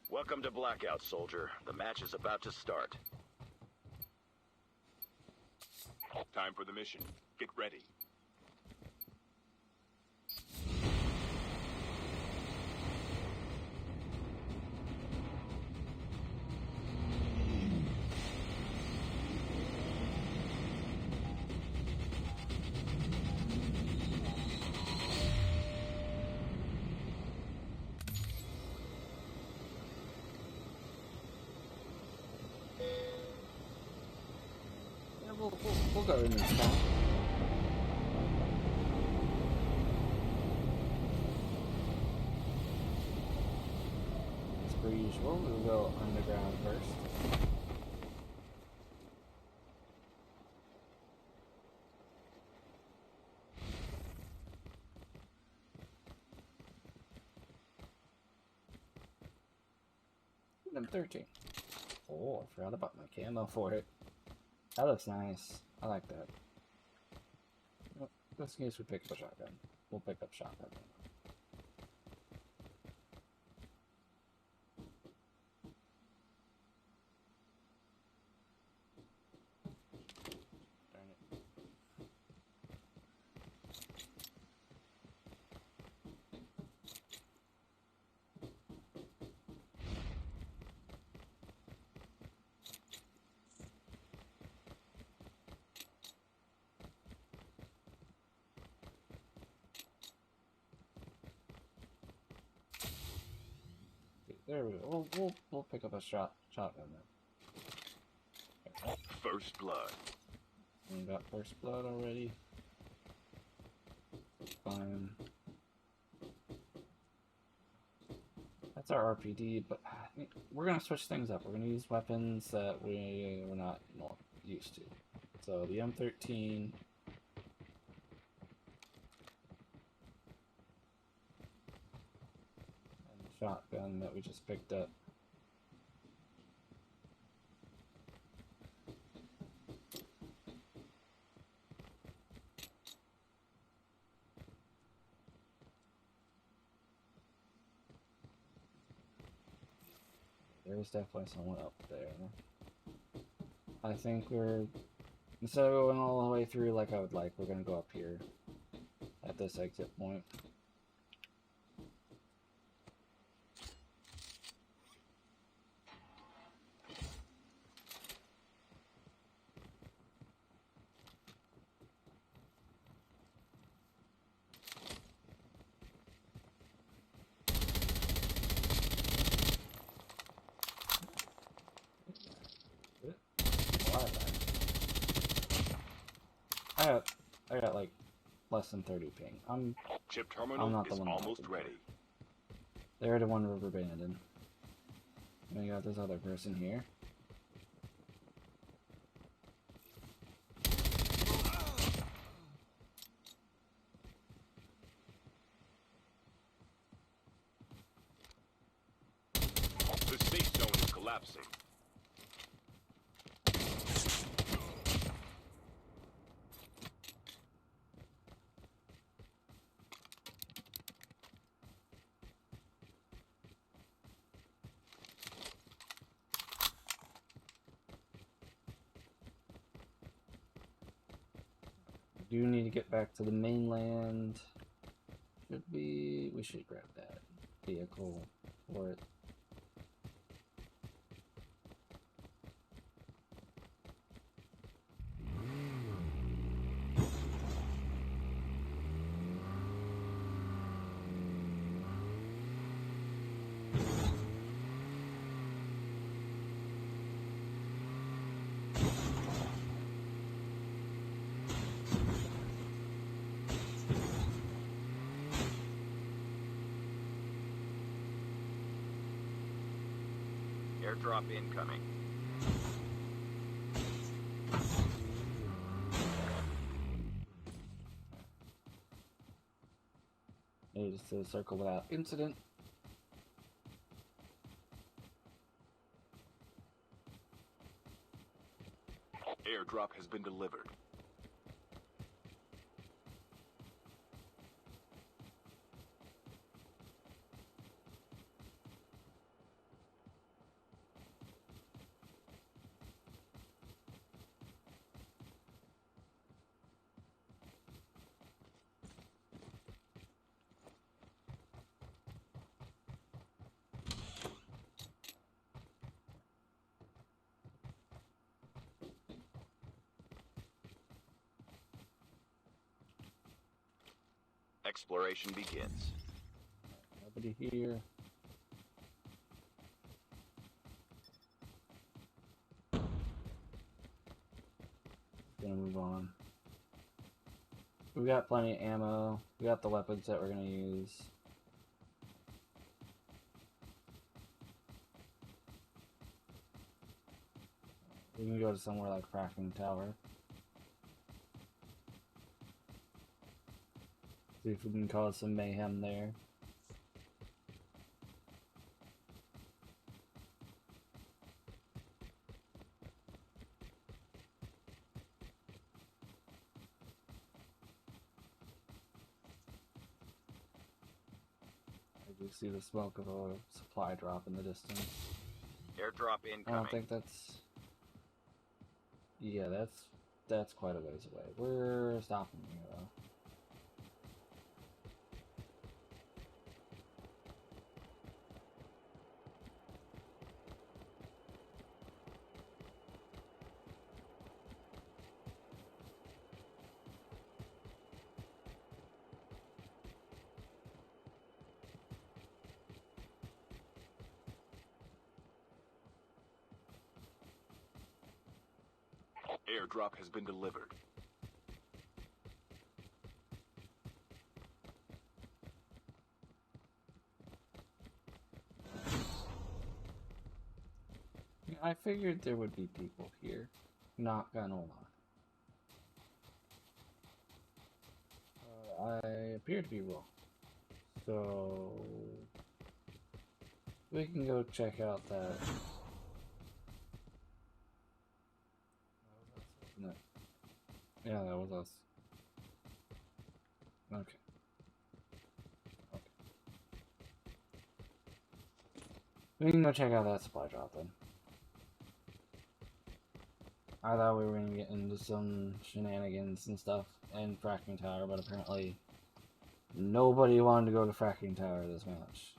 Welcome to Blackout, soldier. The match is about to start. Time for the mission. Get ready. Yeah, we'll go in this time. As per usual, we'll go underground first. Number 13. Oh, I forgot about my camo for it. That looks nice. I like that. Well, just in case we pick up a shotgun. We'll pick up shotgun. Darn it. There we go. We'll pick up a shotgun then. First blood. We got first blood already. Fine. That's our RPD, but I think we're gonna switch things up. We're gonna use weapons that we're not used to. So the M13. And the shotgun that we just picked up. There's definitely someone up there. I think we're, instead of going all the way through like I would like, we're gonna go up here at this exit point. I got like less than 30 ping. Chip I'm terminal not the is one almost lagging. ready. They're the one rubber banded. And we got this other person here. The safe zone is collapsing. We do need to get back to the mainland. We should grab that vehicle for it. Airdrop incoming. Made it to the circle without incident. Airdrop has been delivered. Exploration begins. Nobody here. Gonna move on. We got plenty of ammo. We got the weapons that we're gonna use. We can go to somewhere like Cracking Tower. See if we can cause some mayhem there. I do see the smoke of a supply drop in the distance. Airdrop I incoming. don't think that's... Yeah, that's quite a ways away. We're stopping here, though. Airdrop has been delivered. I figured there would be people here. Not gonna lie. I appear to be wrong. So... we can go check out that... No. Yeah, that was us. Okay. We can go check out that supply drop then. I thought we were gonna get into some shenanigans and stuff in Fracking Tower, but apparently nobody wanted to go to Fracking Tower this match.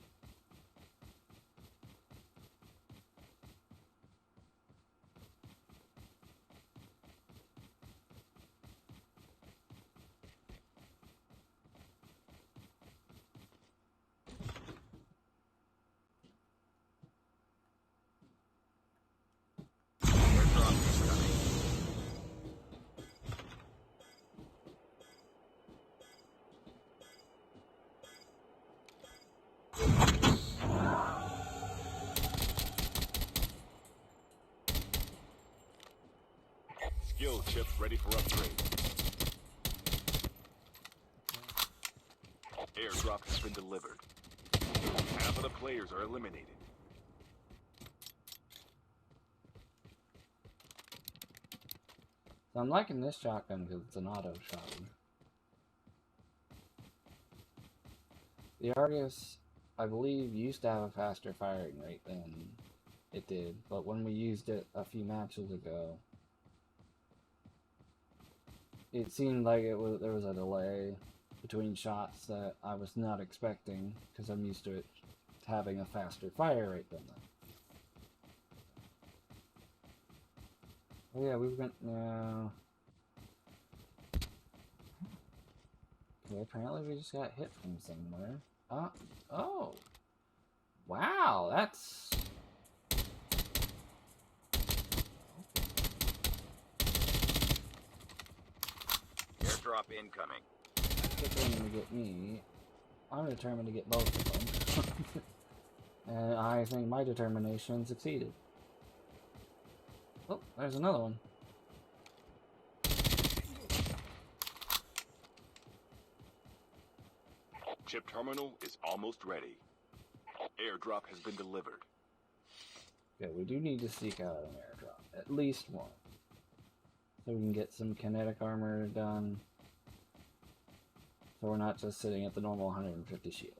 Airdrop incoming. Skill chip ready for upgrade. Airdrop has been delivered. Half of the players are eliminated. So I'm liking this shotgun because it's an auto shotgun. The Argus, I believe, used to have a faster firing rate than it did, but when we used it a few matches ago, it seemed like there was a delay between shots that I was not expecting because I'm used to it having a faster fire rate than that. Oh yeah, we went now. Okay, apparently we just got hit from somewhere. Oh. Wow, that's... Airdrop incoming. determined to get me. I'm determined to get both of them. And I think my determination succeeded. Oh, there's another one. Chip terminal is almost ready. Airdrop has been delivered. Yeah, we do need to seek out an airdrop. At least one. So we can get some kinetic armor done. So we're not just sitting at the normal 150 shield.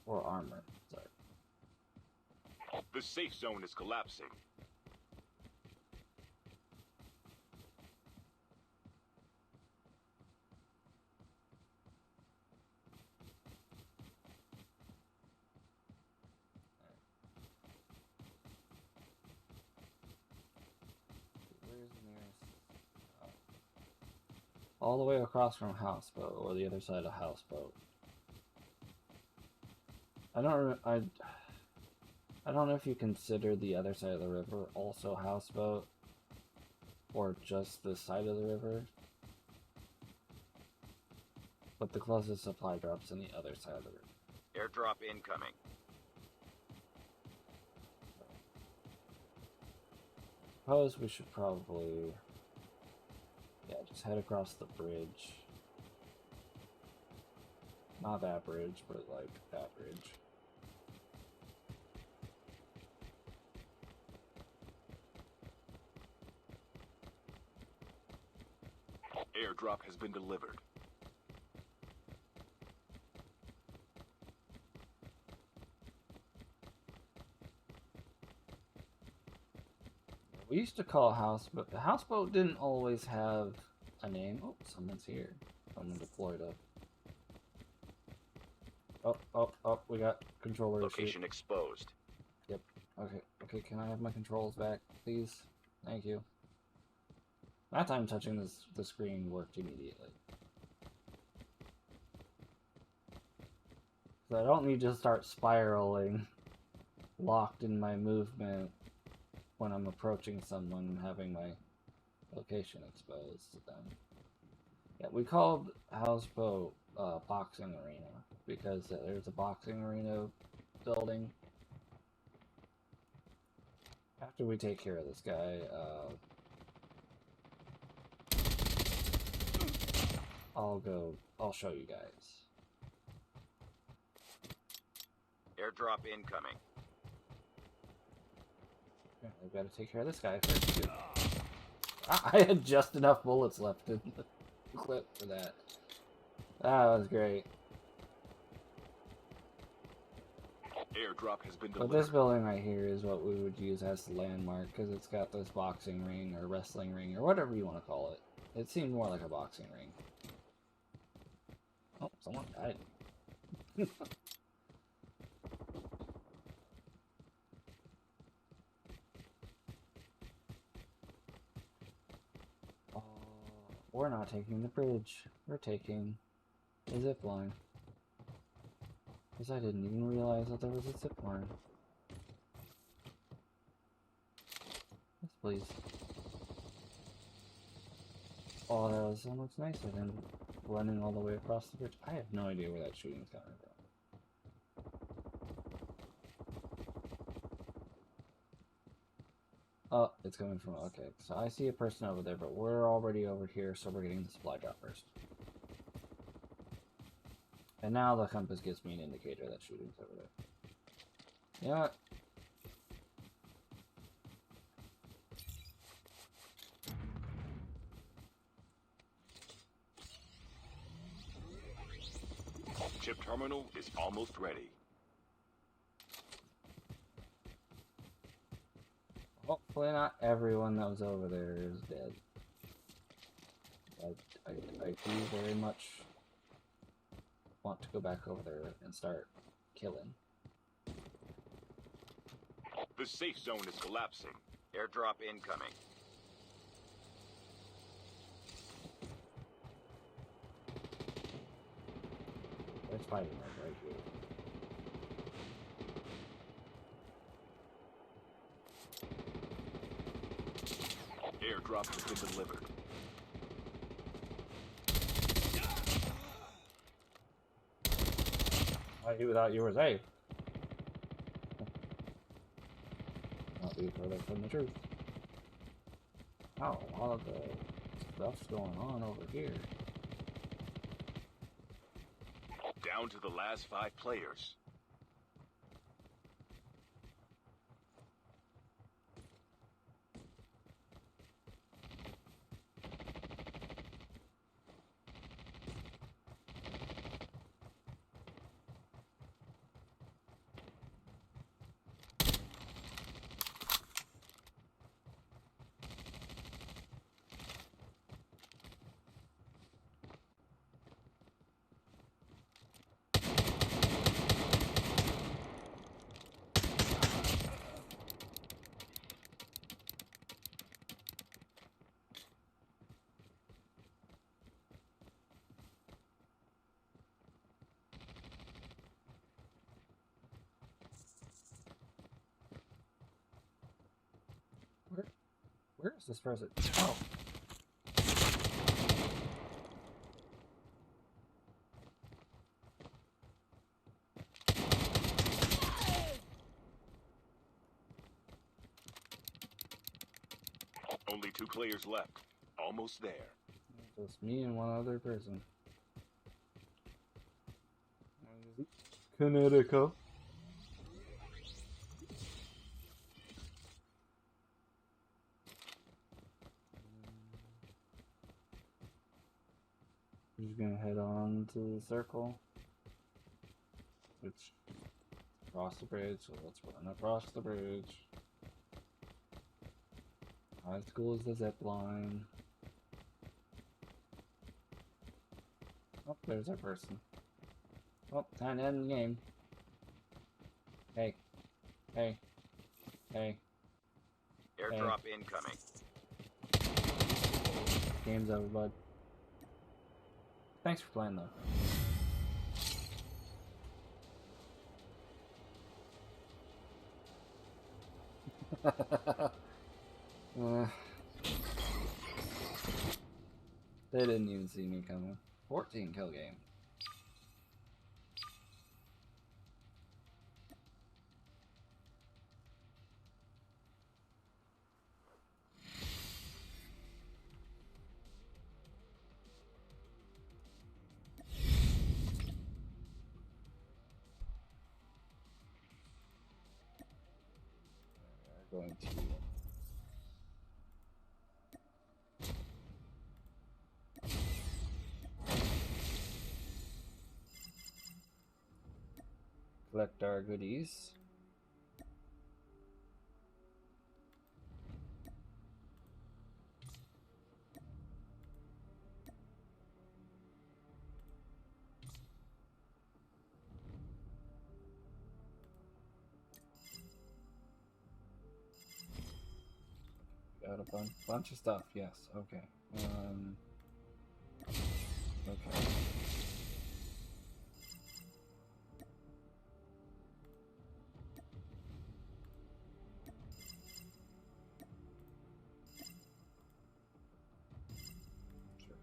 Or armor, sorry. The safe zone is collapsing. Where's the nearest? All the way across from Houseboat, or the other side of Houseboat. I don't know if you consider the other side of the river also Houseboat, or just this side of the river. But the closest supply drop's on the other side of the river. Airdrop incoming. Suppose we should probably, yeah, just head across the bridge. Not that bridge, but like that bridge. Airdrop has been delivered. We used to call Houseboat. The Houseboat didn't always have a name. Oh, someone's here. Someone deployed up. Oh, we got controller Location issue. exposed. Yep. Okay, can I have my controls back, please? Thank you. That time touching the screen worked immediately. So I don't need to start spiraling locked in my movement when I'm approaching someone and having my location exposed to them. Yeah, we called Houseboat Boxing Arena because there's a boxing arena building. After we take care of this guy, I'll show you guys. Airdrop incoming. Okay, I've got to take care of this guy first too. I had just enough bullets left in the clip for that. That was great. Airdrop has been But delivered. this building right here is what we would use as the landmark, because it's got this boxing ring, or wrestling ring, or whatever you want to call it. It seemed more like a boxing ring. Oh, someone died. Oh, we're not taking the bridge. We're taking the zip line. Because I didn't even realize that there was a zip line. Yes, please. Oh, that was so much nicer than running all the way across the bridge. I have no idea where that shooting's coming from. Oh, it's coming from... Okay, so I see a person over there, but we're already over here, so we're getting the supply drop first. And now the compass gives me an indicator that shooting's over there. You know what? Chip terminal is almost ready. Hopefully not everyone that was over there is dead. I do very much want to go back over there and start killing. The safe zone is collapsing. Airdrop incoming. There's fighting right here. Airdrop has been delivered. I thought you were safe. Not be further from the truth. Oh, a lot of the stuff's going on over here. Down to the last 5 players. Where is this person? Oh. Only 2 players left. Almost there. Just me and one other person. Connecticut. We're just gonna head on to the circle. Which across the bridge, so let's run across the bridge. High school is the zip line. Oh, there's our person. Oh, time to end the game. Hey. Hey. Hey. Airdrop incoming. Game's over, bud. Thanks for playing, though. They didn't even see me coming. 14 kill game. We're going to collect our goodies. Got a bunch of stuff, yes, okay. Okay. Sure.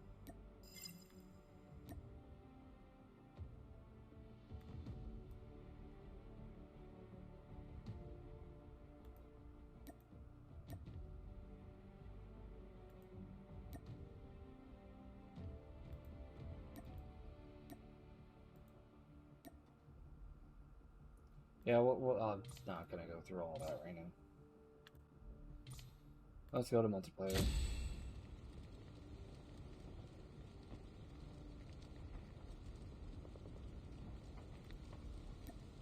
Yeah, I'm not gonna go through all that right now. Let's go to multiplayer.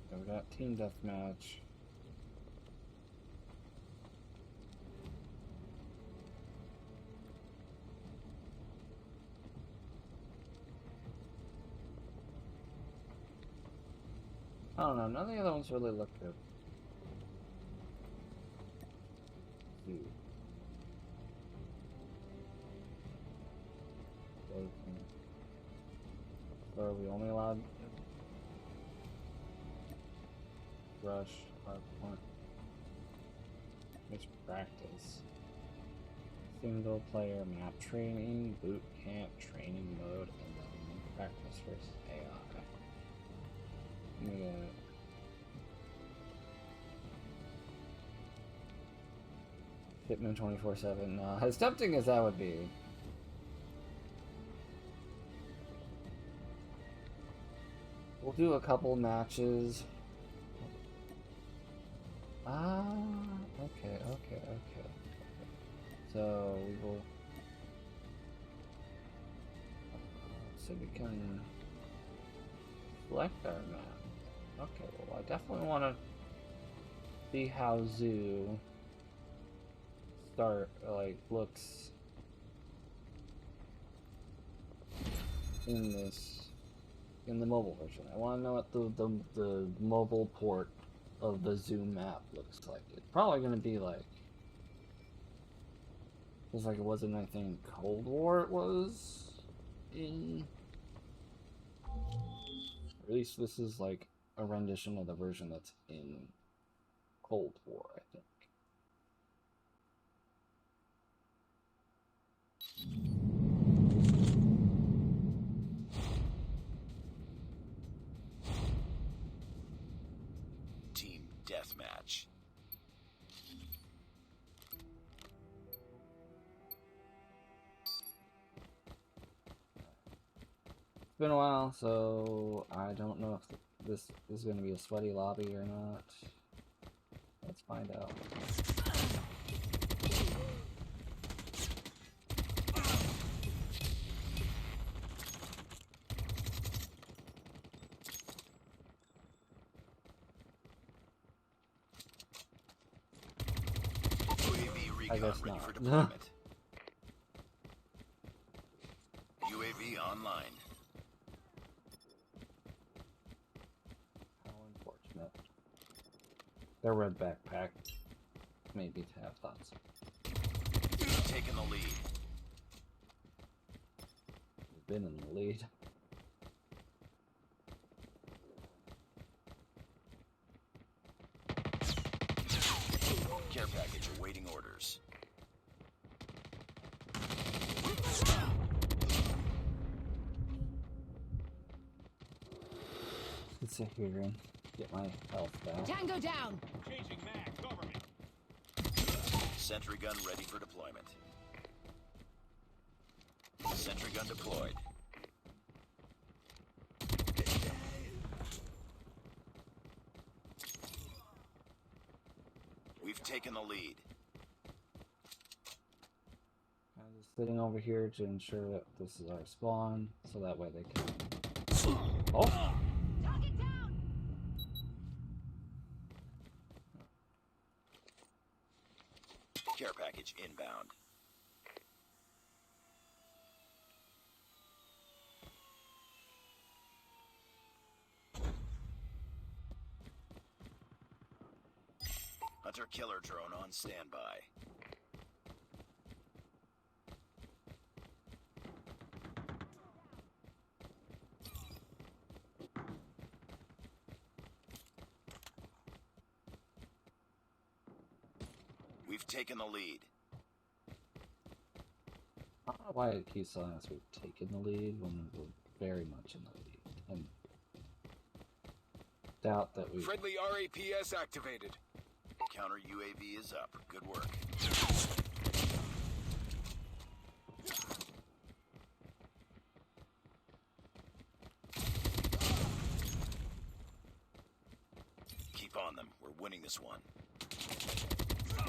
Okay, we got team deathmatch. I don't know, none of the other ones really look good. Dude. So are we only allowed rush our point? Which practice? Single player map training, boot camp training mode, and then practice versus AI. Yeah. Hitman 24/7. As tempting as that would be. We'll do a couple matches. Okay. So we will. So we can select our map. Okay, well, I definitely want to see how Zoo looks in the mobile version. I want to know what the mobile port of the Zoo map looks like. It's probably going to be like, just like it was in, I think, Cold War it was in. Or at least this is like a rendition of the version that's in Cold War, I think. Team deathmatch. It's been a while, so I don't know if this is going to be a sweaty lobby or not. Let's find out. UAV I recon guess ready not. for deployment. UAV online. How unfortunate. Their red backpack maybe to have thoughts. Taking the lead. We've been in the lead. Care package awaiting orders. Let's sit here and get my health back. Tango down! Changing mag, cover me. Sentry gun ready for deployment. Sentry gun deployed. We've taken the lead. I'm just sitting over here to ensure that this is our spawn, so that way they can. Oh! Target down! package inbound. Hunter-killer drone on standby. We've taken the lead. I don't know why it keeps telling us we've taken the lead when we're very much in the lead. And doubt that we... Friendly R.E.P.S. activated. Counter UAV is up. Good work. Keep on them. We're winning this one.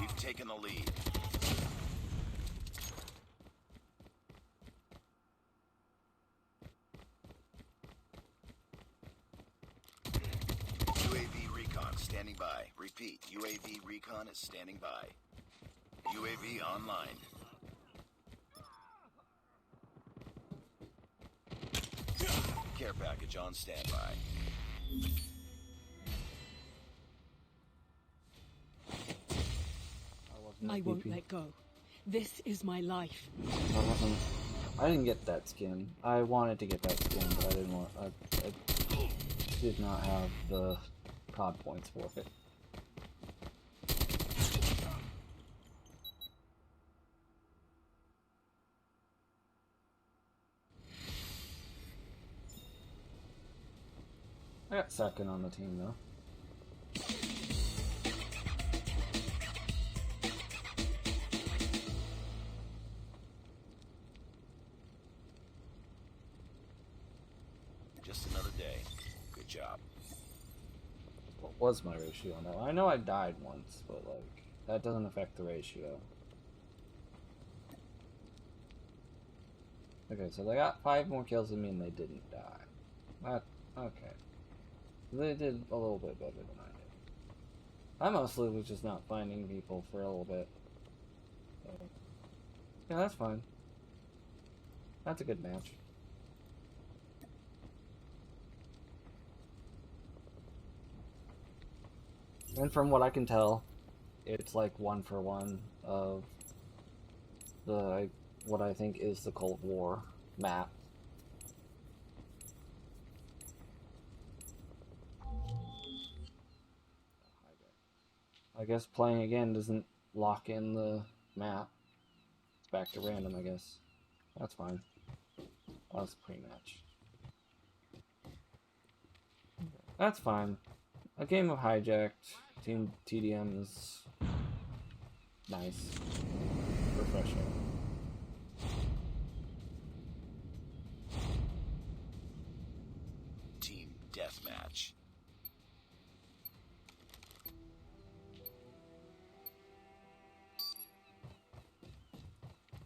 We've taken the lead. UAV recon standing by. Repeat, UAV recon is standing by. UAV online. Care package on standby. I won't let go. This is my life. I didn't get that skin. I wanted to get that skin, but I didn't want. I did not have the COD points for it. I got second on the team though. Just another day. Good job. What was my ratio on that? I know I died once, but like that doesn't affect the ratio. Okay, so they got 5 more kills than me and they didn't die. That okay. They did a little bit better than I did. I mostly was just not finding people for a little bit. So, yeah, that's fine. That's a good match. And from what I can tell, it's like 1-for-1 of the what I think is the Cold War map. I guess playing again doesn't lock in the map. It's back to random, I guess. That's fine. Oh, that's pre-match. That's fine. A game of hijacked. Team TDM is nice. Refreshing. Team deathmatch.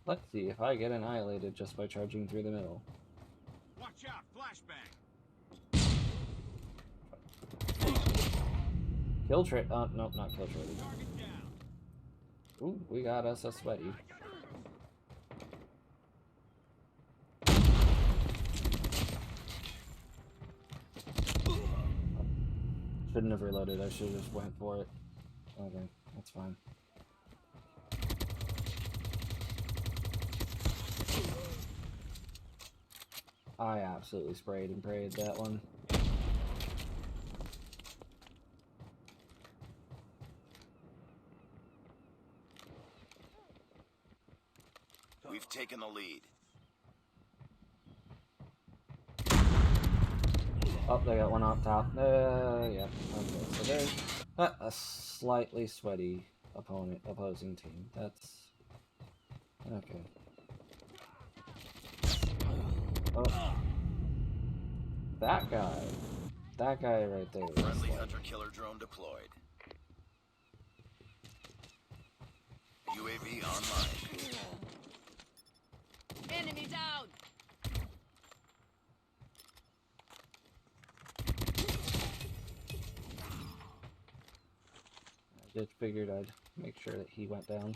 Let's see if I get annihilated just by charging through the middle. Watch out, flashbang. Kill trait. Oh, nope, not kill trait. Target down. Ooh, we got us a sweaty. Shouldn't have reloaded. I should have just went for it. Okay, that's fine. I absolutely sprayed and prayed that one. We've taken the lead. Oh, they got one up top. Yeah. Okay, so there's a slightly sweaty opposing team. That's okay. Oh, that guy right there. Friendly hunter-killer drone deployed. UAV online. Enemy down! I just figured I'd make sure that he went down.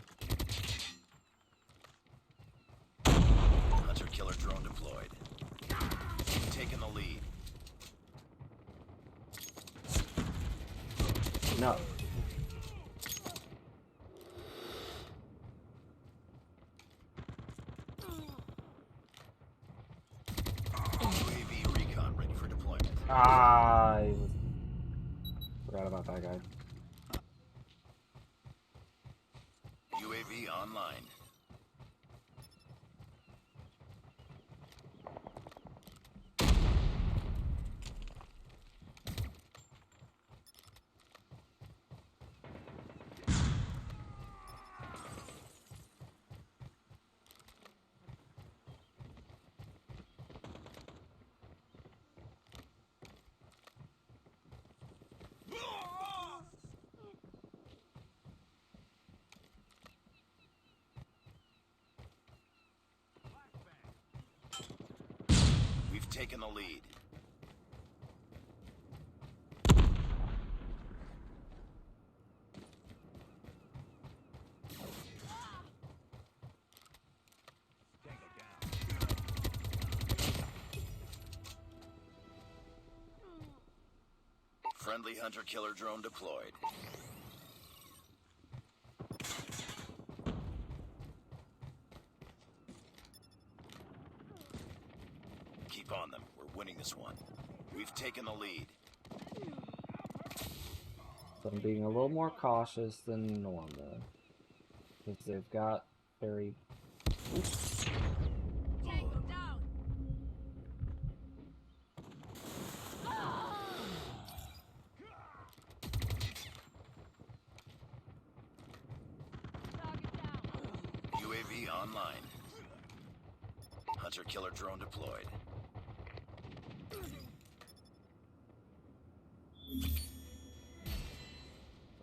No. UAV recon ready for deployment. I forgot about that guy. UAV online. We've taken the lead. Friendly hunter-killer drone deployed. Keep on them. We're winning this one. We've taken the lead. So I'm being a little more cautious than normal. Because they've got very... Oops. UAV online. Hunter-killer drone deployed.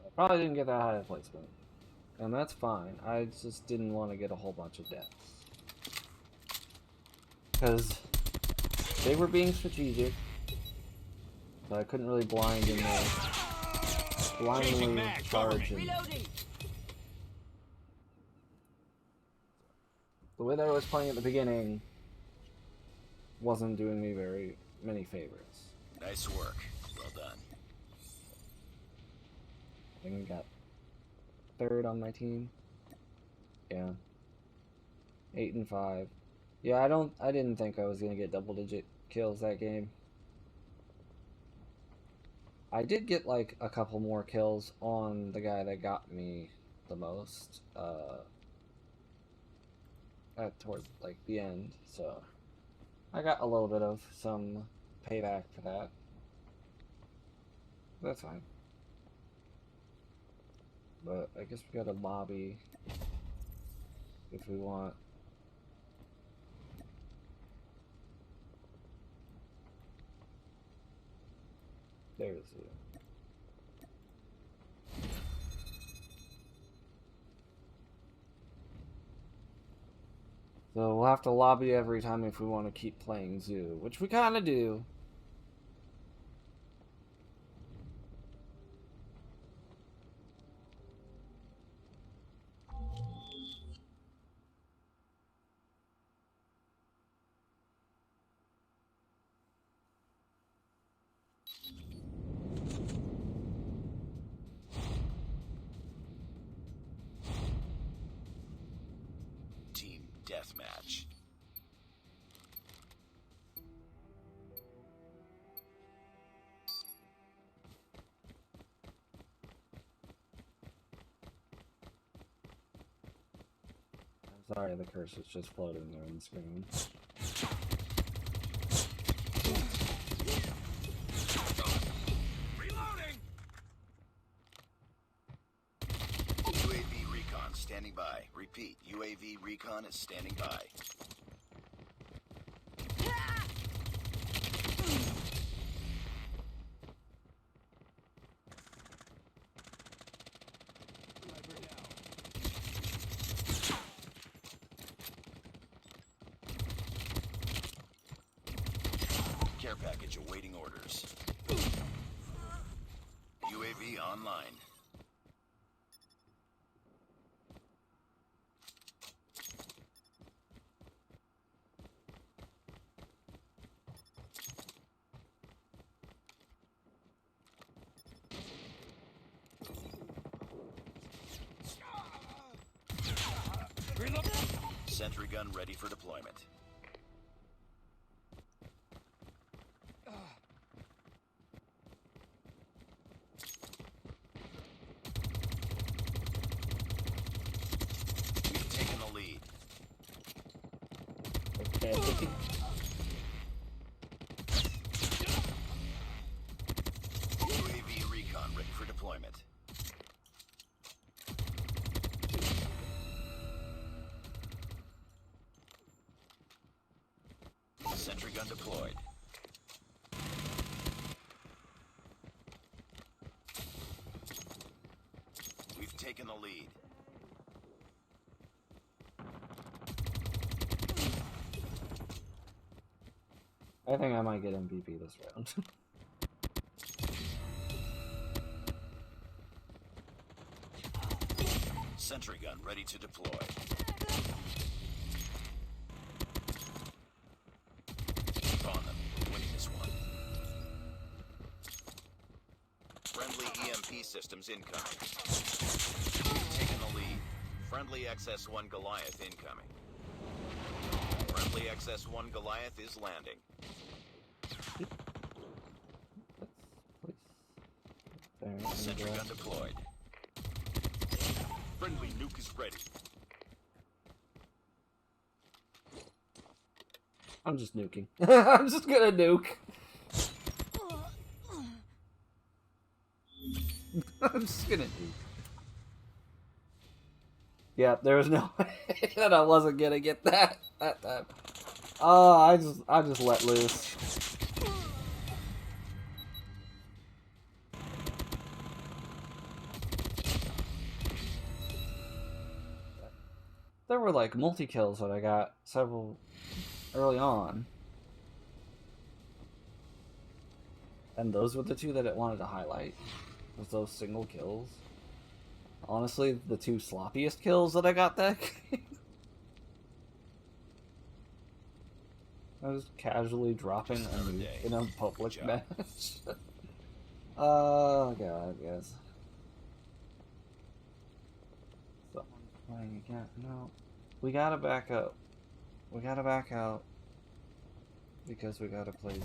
I probably didn't get that high a placement. And that's fine. I just didn't want to get a whole bunch of deaths. Because they were being strategic. So I couldn't really blind in there. Blindly charge. The way that I was playing at the beginning wasn't doing me very many favors. Nice work. Well done. I think we got 3rd on my team. Yeah. 8 and 5. Yeah, I didn't think I was gonna get double-digit kills that game. I did get like a couple more kills on the guy that got me the most towards like the end, so I got a little bit of some payback for that. That's fine. But I guess we got a lobby if we want. There's it. So we'll have to lobby every time if we want to keep playing Zoo, which we kind of do. Team deathmatch. I'm sorry, the curse is just floating there on the screen. Reloading! UAV recon standing by. Repeat, UAV recon is standing by. Care package awaiting orders. UAV online. Sentry gun ready for deployment. We've taken the lead. Okay. UAV recon ready for deployment. Sentry gun deployed. We've taken the lead. I think I might get MVP this round. Sentry gun ready to deploy. Keep on them. We're winning this one. Friendly EMP systems incoming. We've taken the lead. Friendly XS-1 Goliath incoming. Friendly XS-1 Goliath is landing. Sentry gun deployed. Friendly nuke is ready. I'm just nuking. I'm just gonna nuke. I'm just gonna nuke. Yeah, there was no way that I wasn't gonna get that time. Oh, I just let loose. There were like multi-kills that I got several early on. And those were the two that it wanted to highlight. Was those single kills. Honestly, the two sloppiest kills that I got that game. I was casually dropping a nuke in a public match. Oh god, yes. Someone's playing again. No. We gotta back up. We gotta back out. Because we gotta play Z.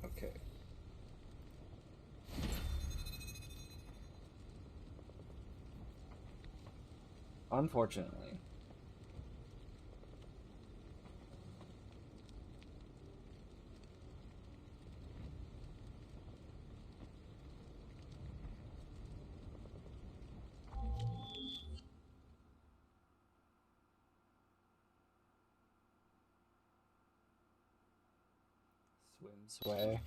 Okay. Unfortunately. Swim sway.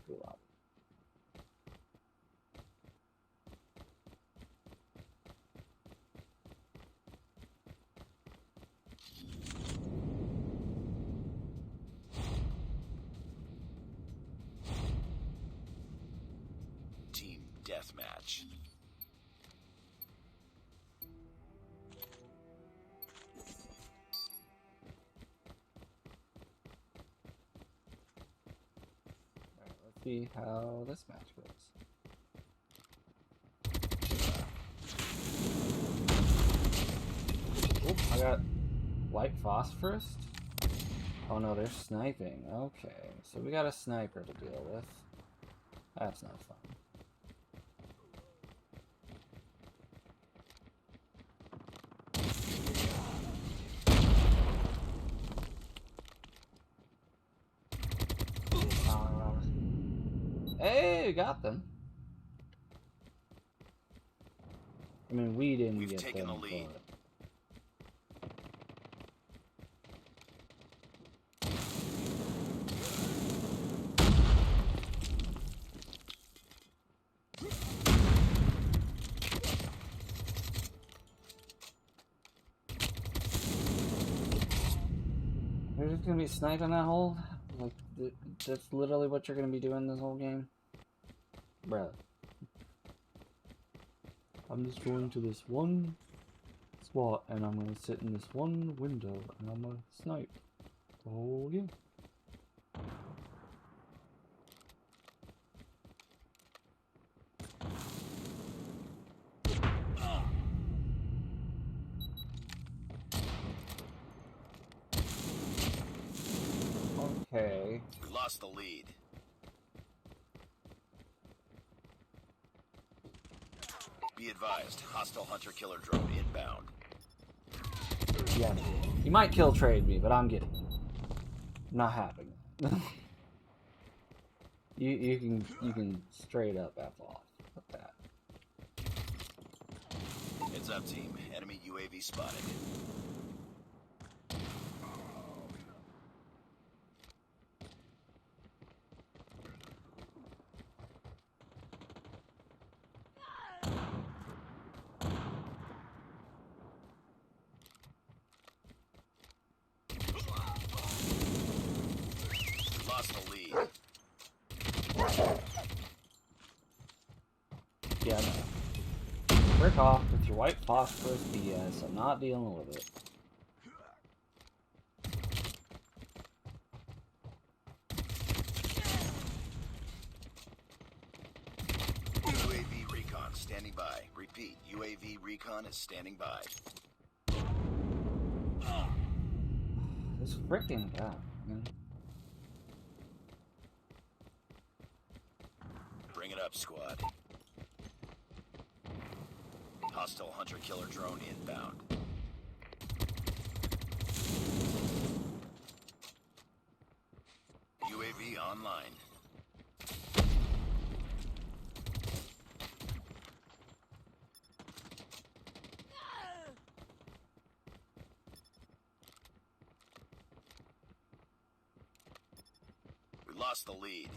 Cool up. Team deathmatch. Alright, let's see how this match goes. Oop, I got white phosphorus. Oh no, they're sniping. Okay, so we got a sniper to deal with. That's not fun. Hey, got them. I mean, we didn't We've get taken them, the lead. but... You're just gonna be sniping that hole? Like, that's literally what you're gonna be doing this whole game? Bruh. I'm just going to this one spot, and I'm gonna sit in this one window, and I'm gonna snipe. Oh, yeah. Okay. We lost the lead. Be advised, hostile hunter-killer drone inbound. Yeah. You might kill trade me, but I'm getting it. Not having it. you can straight up F off with that. Heads up, team. Enemy UAV spotted. We lost the lead. Yeah, no. Frick off with your white phosphorus BS. I'm not dealing with it. UAV recon standing by. Repeat, UAV recon is standing by. This frickin' guy, man. Bring it up, squad. Hostile hunter-killer drone inbound. UAV online. We lost the lead.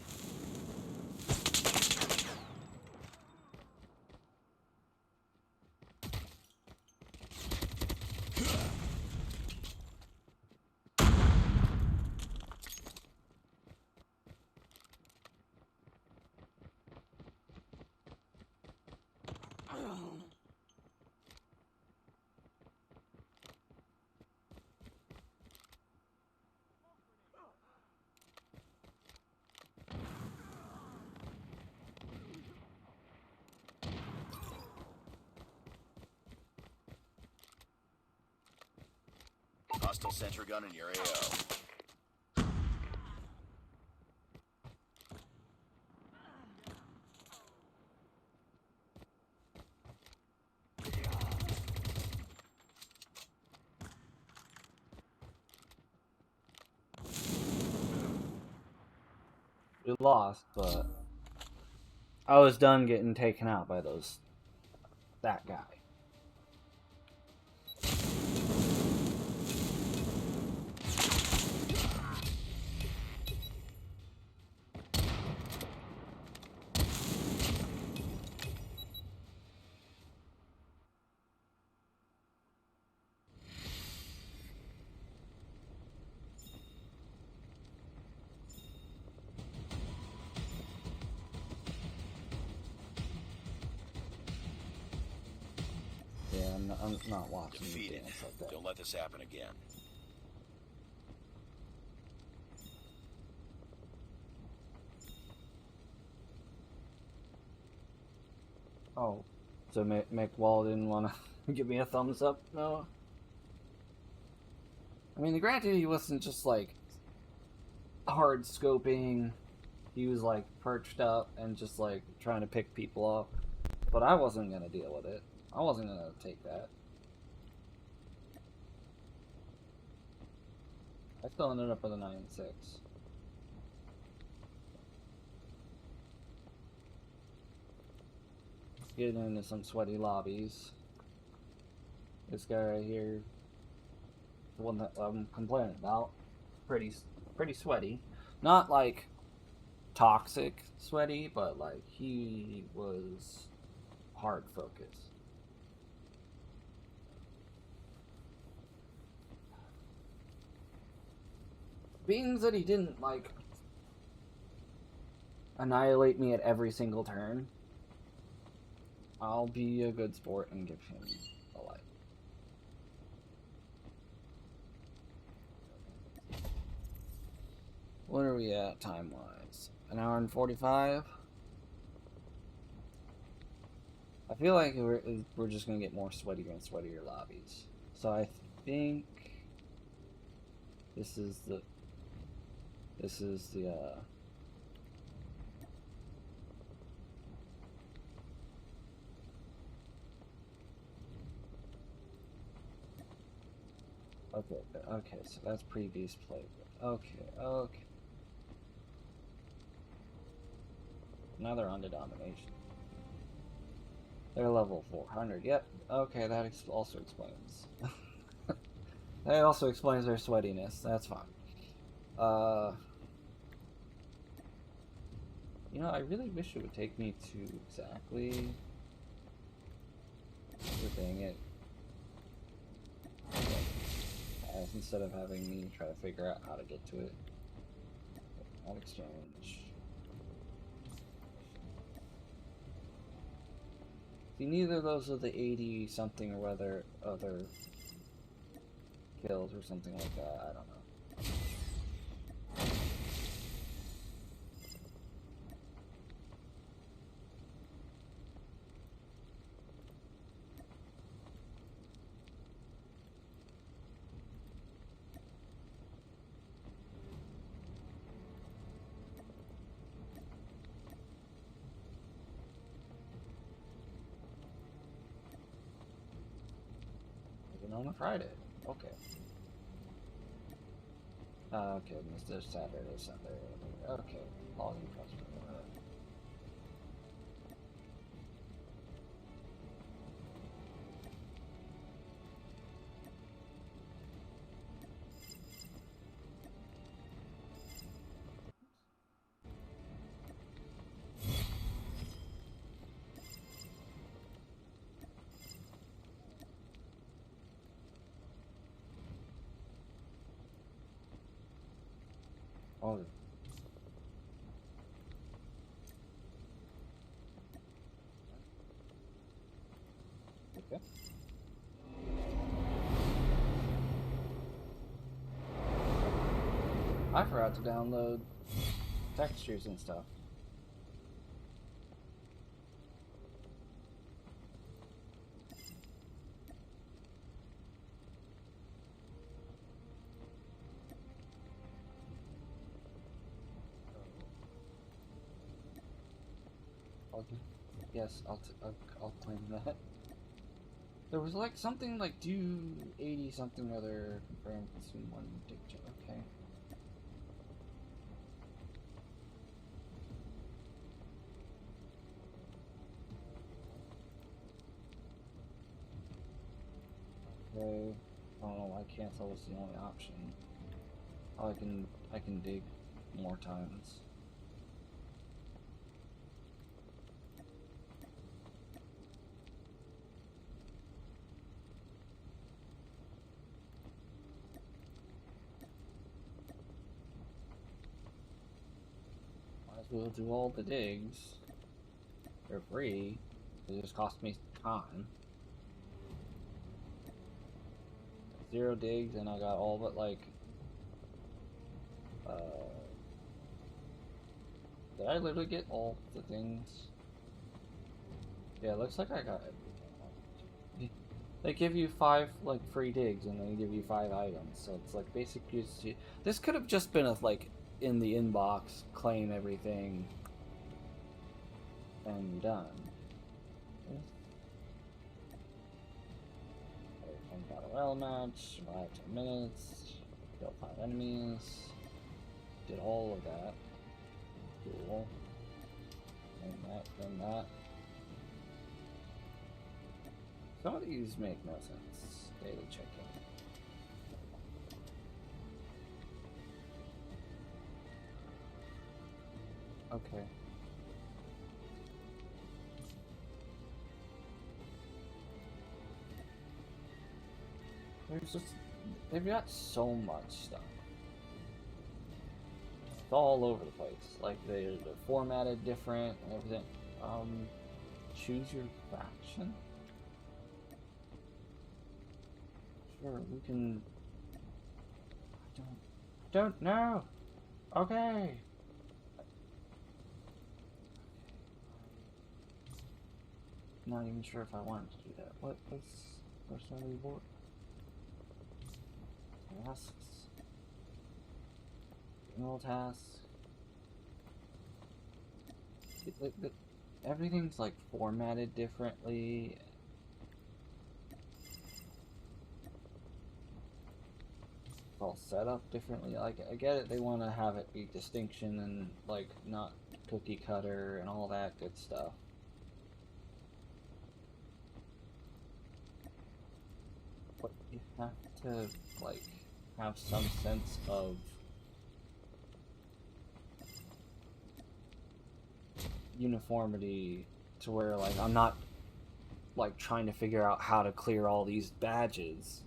Hostile sentry gun in your AO. We lost, but I was done getting taken out by that guy. Yeah, I'm not watching you Defeated. dance like that. Don't let this happen again. Oh, so McWall didn't want to give me a thumbs up? No. I mean, granted, he wasn't just like hard scoping. He was like perched up and just like trying to pick people off. But I wasn't gonna deal with it. I wasn't gonna take that. I still ended up with a 9-6. Getting into some sweaty lobbies. This guy right here, the one that I'm complaining about, pretty sweaty. Not like toxic sweaty, but like he was hard focus. Being that he didn't like annihilate me at every single turn, I'll be a good sport and give him a light. What are we at time-wise? An hour and 45? I feel like we're just gonna get more sweatier and sweatier lobbies. So I think this is This is the okay, so that's previous play. Okay. Now they're on to domination. They're level 400. Yep. Okay, that also explains. That also explains their sweatiness. That's fine. You know, I really wish it would take me to exactly. Dang it. As instead of having me try to figure out how to get to it. Not exchange. See, neither of those are the 80 something or whether other kills or something like that. I don't know. On a Friday. Okay. Okay, Mr. Saturday, Sunday. Okay. Logging customer. Oh. Okay. I forgot to download textures and stuff. Yes, I'll claim that. There was like something like do 80 something other confirmed consume one picture. Okay. Okay. Oh, why cancel was the only option. Oh, I can dig more times. Might as well do all the digs. They're free. It just cost me time. 0 digs and I got all but like did I literally get all the things? Yeah, it looks like I got it. They give you 5 like free digs and they give you 5 items, so it's like basically this could have just been a like in the inbox, claim everything, and you're done. Battle royale match, survived 10 minutes, killed 5 enemies, did all of that. Cool. And that. Some of these make no sense. Daily check-in. Okay. There's just, they've got so much stuff. It's all over the place. Like they're formatted different and everything. Choose your faction? Sure, we can. I don't know. Okay. Not even sure if I wanted to do that. What was personal reward? Tasks. General tasks. Everything's like formatted differently. It's all set up differently. Like, I get it, they want to have it be distinction and like not cookie cutter and all that good stuff. But you have to like have some sense of uniformity to where like I'm not like trying to figure out how to clear all these badges.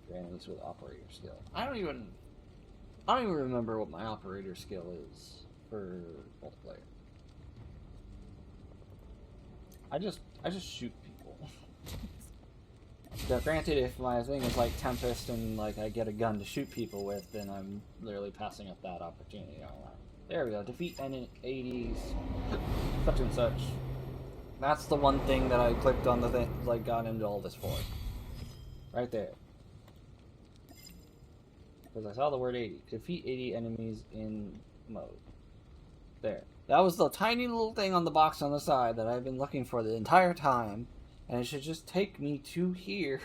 Grannies with operator skill. I don't even remember what my operator skill is for multiplayer. I just shoot people. Now, granted, if my thing is like Tempest and like I get a gun to shoot people with, then I'm literally passing up that opportunity. There we go. Defeat N80s, such and such. That's the one thing that I clicked on the thing, like got into all this for. Right there. Because I saw the word 80. Defeat 80 enemies in mode. There. That was the tiny little thing on the box on the side that I've been looking for the entire time. And it should just take me to here.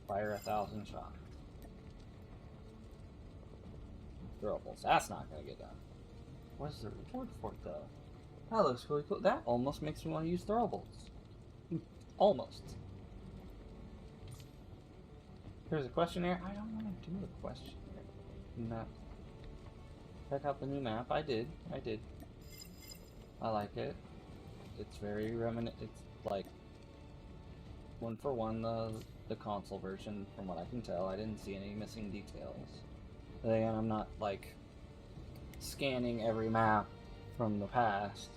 Fire 1,000 shots. Throwables. That's not gonna get done. What's the reward for it though? That looks really cool. That almost makes me want to use throwables. Almost. Here's a questionnaire. I don't want to do a questionnaire. Map. Check out the new map. I did. I like it. It's very reminiscent. It's like one for one the console version, from what I can tell. I didn't see any missing details. But again, I'm not like scanning every map from the past.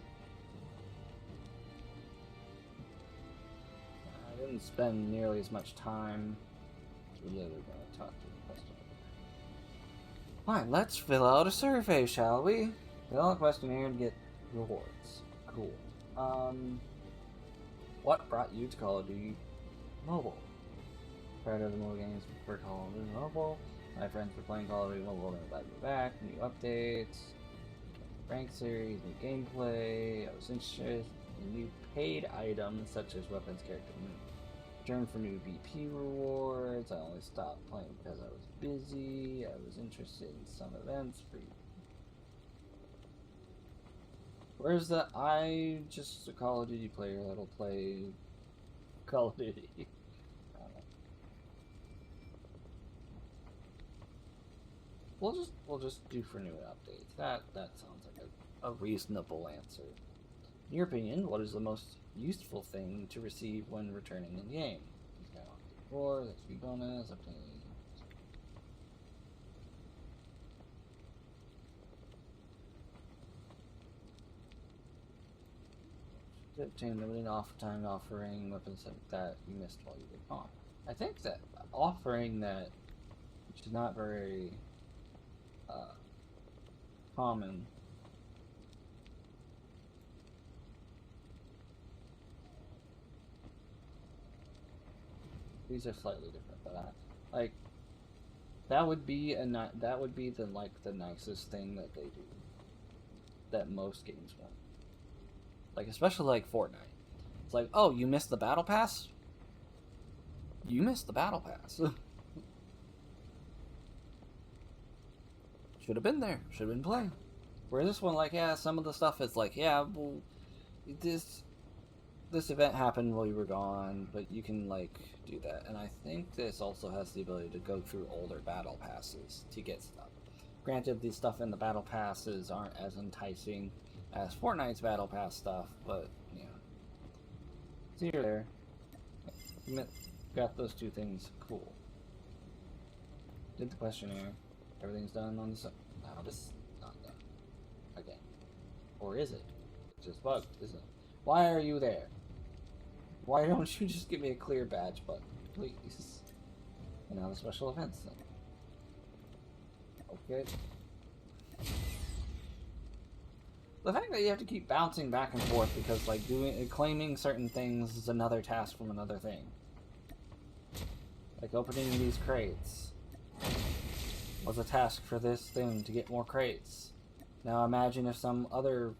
I didn't spend nearly as much time. We're literally going to talk to the customer. Fine, let's fill out a survey, shall we? Fill out a questionnaire and get rewards. Cool. What brought you to Call of Duty Mobile? Prior to the mobile games for Call of Duty Mobile, my friends were playing Call of Duty Mobile and invited me back. New updates, rank series, new gameplay. I was interested in new paid items such as weapons, character, return for new VP rewards. I only stopped playing because I was busy. I was interested in some events for you. Where's the I just a Call of Duty player that'll play Call of Duty? I don't know. We'll just do for new updates. That sounds like a reasonable answer. In your opinion, what is the most useful thing to receive when returning in the game? Or that's be bonus, obtain. To obtain limited off-time offering weapons that you missed while you were gone. I think that offering that, which is not very common. These are slightly different, but like that would be the like the nicest thing that they do. That most games want. Like especially like Fortnite. It's like, oh, you missed the battle pass? You missed the battle pass. Should have been there. Should have been playing. Where this one, like, yeah, some of the stuff is like, yeah, well, this event happened while you were gone, but you can like do that. And I think this also has the ability to go through older battle passes to get stuff. Granted, the stuff in the battle passes aren't as enticing as Fortnite's battle pass stuff, but yeah. So you're there. Got those two things. Cool. Did the questionnaire. Everything's done on the side. Now this is not done. Again. Or is it? It's just bugged, isn't it? Why are you there? Why don't you just give me a clear badge button, please? And now the special events thing. Okay. The fact that you have to keep bouncing back and forth because, like, claiming certain things is another task from another thing. Like opening these crates was a task for this thing to get more crates. Now imagine if some other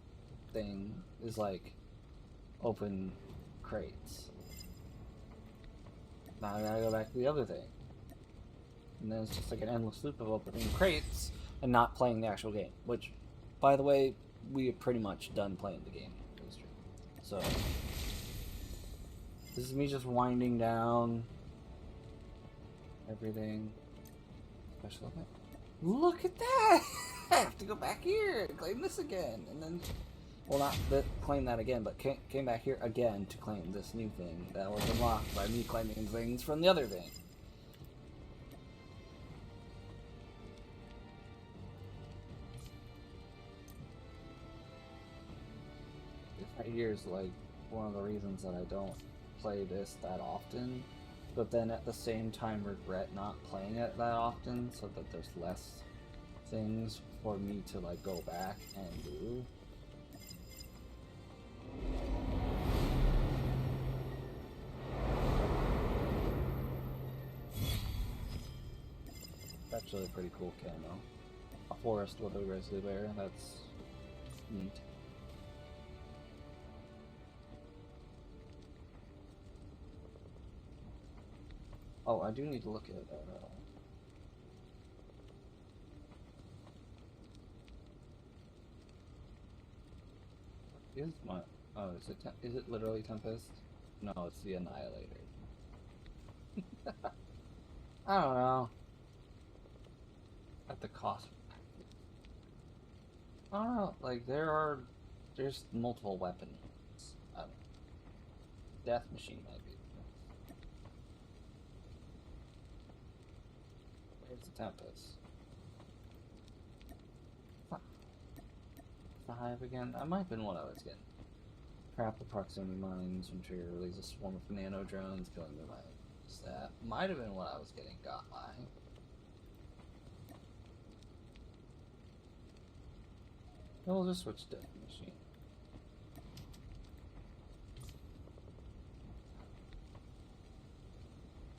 thing is like open crates. Now I gotta go back to the other thing. And then it's just like an endless loop of opening crates and not playing the actual game. Which, by the way, we are pretty much done playing the game for the stream. So, this is me just winding down everything. Special event. Look at that! I have to go back here and claim this again. And then, well, not claim that again, but came back here again to claim this new thing that was unlocked by me claiming things from the other thing. This right here is like one of the reasons that I don't play this that often, but then at the same time regret not playing it that often so that there's less things for me to like go back and do. It's actually a pretty cool camo. A forest with a grizzly bear, that's neat. Oh, I do need to look at is my is it literally Tempest? No, it's the Annihilator. I don't know. At the cost. I don't know. Like there's multiple weapons. I don't know. Death Machine might be. Where's the Tempest? The Hive again? That might have been what I was getting. Trap the proximity mines and trigger release a swarm of nano drones killing the mines. That might have been what I was getting got by. We'll just switch to Death Machine.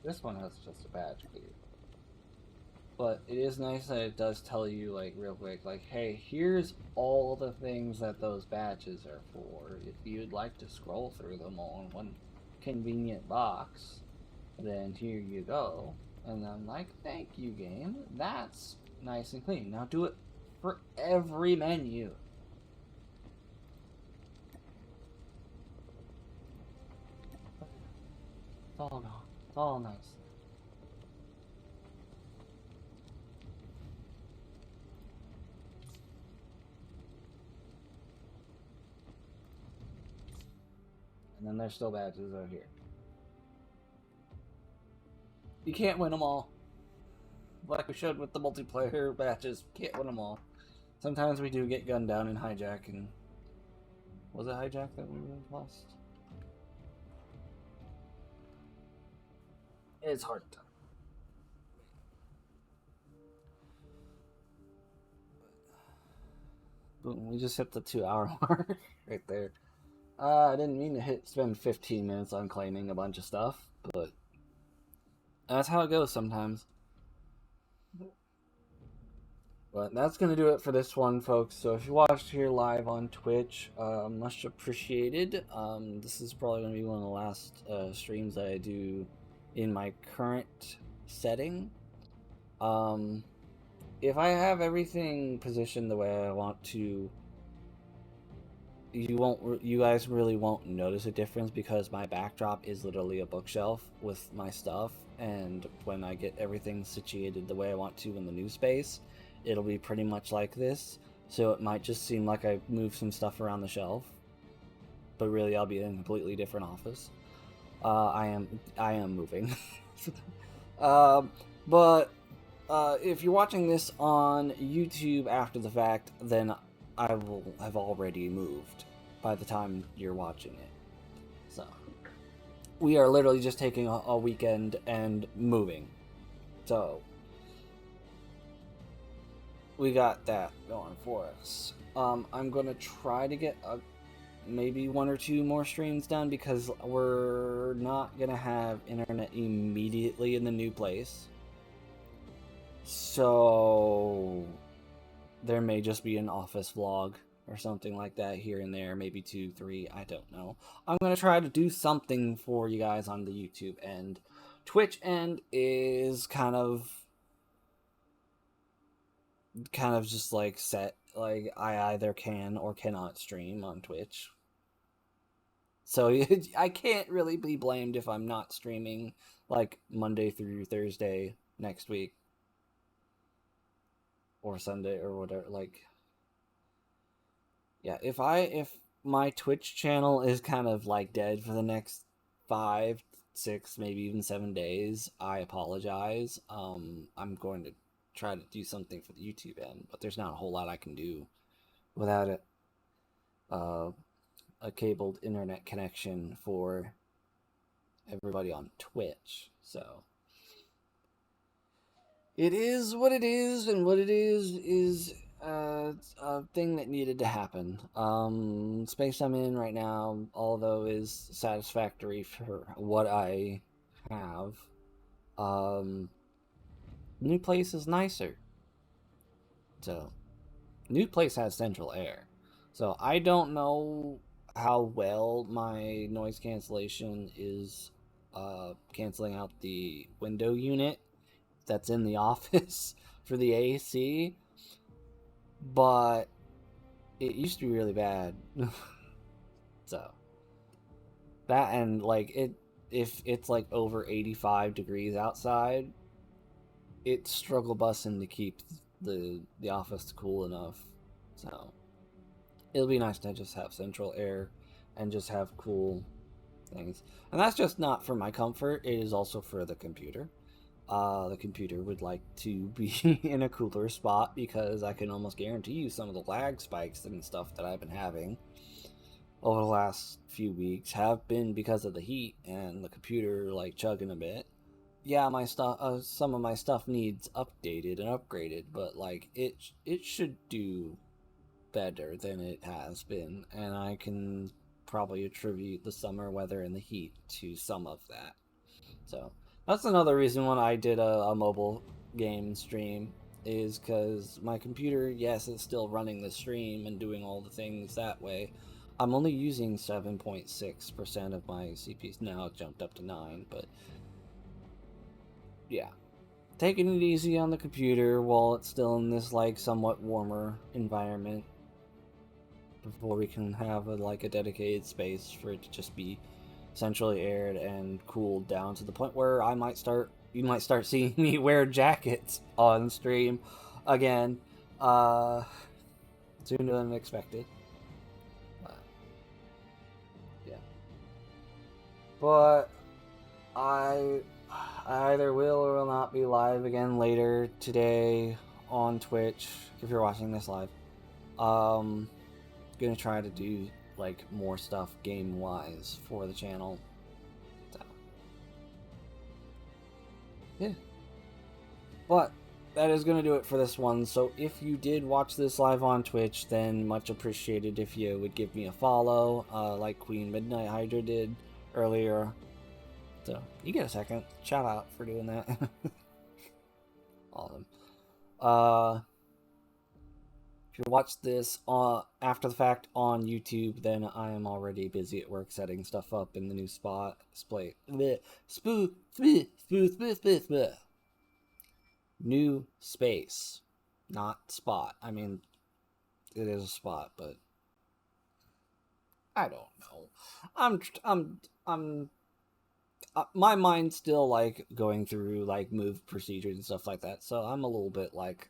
This one has just a badge clear. But it is nice that it does tell you, like, real quick, like, hey, here's all the things that those badges are for. If you'd like to scroll through them all in one convenient box, then here you go. And I'm like, thank you, game. That's nice and clean. Now do it for every menu. It's all gone. It's all nice. And then there's still badges out here. You can't win them all. Like we showed with the multiplayer badges, can't win them all. Sometimes we do get gunned down in hijack, and was it hijack that we lost? It's hard to tell. Boom, we just hit the 2-hour mark right there. I didn't mean to spend 15 minutes on claiming a bunch of stuff, but that's how it goes sometimes. But that's going to do it for this one, folks. So if you watched here live on Twitch, much appreciated. This is probably going to be one of the last streams that I do in my current setting. If I have everything positioned the way I want to, you guys really won't notice a difference because my backdrop is literally a bookshelf with my stuff, and when I get everything situated the way I want to in the new space, it'll be pretty much like this. So it might just seem like I moved some stuff around the shelf, but really I'll be in a completely different office. I am moving. um, but if you're watching this on YouTube after the fact, then I will have already moved by the time you're watching it. So we are literally just taking a weekend and moving. So we got that going for us. I'm gonna try to get maybe 1 or 2 more streams done because we're not gonna have internet immediately in the new place. So there may just be an office vlog or something like that here and there, maybe 2, 3, I don't know. I'm gonna try to do something for you guys on the YouTube end. Twitch end is kind of just like set, like I either can or cannot stream on Twitch. So I can't really be blamed if I'm not streaming like Monday through Thursday next week or Sunday or whatever. Like, yeah, if my Twitch channel is kind of like dead for the next 5, 6, maybe even 7 days, I apologize. I'm going to try to do something for the YouTube end, but there's not a whole lot I can do without it. A cabled internet connection for everybody on Twitch. So it is what it is, and what it is a thing that needed to happen. Space I'm in right now, although is satisfactory for what I have, new place is nicer. So new place has central air. So I don't know how well my noise cancellation is canceling out the window unit that's in the office for the AC, but it used to be really bad. So that, and like if it's like over 85 degrees outside, it's struggle busing to keep the office cool enough. So it'll be nice to just have central air and just have cool things. And that's just not for my comfort, it is also for the computer. The computer would like to be in a cooler spot because I can almost guarantee you some of the lag spikes and stuff that I've been having over the last few weeks have been because of the heat and the computer like chugging a bit. Yeah, my stuff, some of my stuff needs updated and upgraded, but like it should do better than it has been, and I can probably attribute the summer weather and the heat to some of that. So that's another reason when I did a mobile game stream, is because my computer, yes, it's still running the stream and doing all the things that way. I'm only using 7.6% of my CPUs now. It jumped up to 9, but yeah, taking it easy on the computer while it's still in this like somewhat warmer environment before we can have like a dedicated space for it to just be centrally aired and cooled down to the point where you might start seeing me wear jackets on stream again, sooner than expected. Yeah, but I either will or will not be live again later today on Twitch if you're watching this live. Gonna try to do like more stuff game wise for the channel. So, yeah. But that is gonna do it for this one. So if you did watch this live on Twitch, then much appreciated if you would give me a follow, like Queen Midnight Hydra did earlier. So you get a second. Shout out for doing that. Awesome. If you watch this after the fact on YouTube, then I am already busy at work setting stuff up in the new spot. New space, not spot. I mean, it is a spot, but I don't know. My mind's still like going through like move procedures and stuff like that, so I'm a little bit like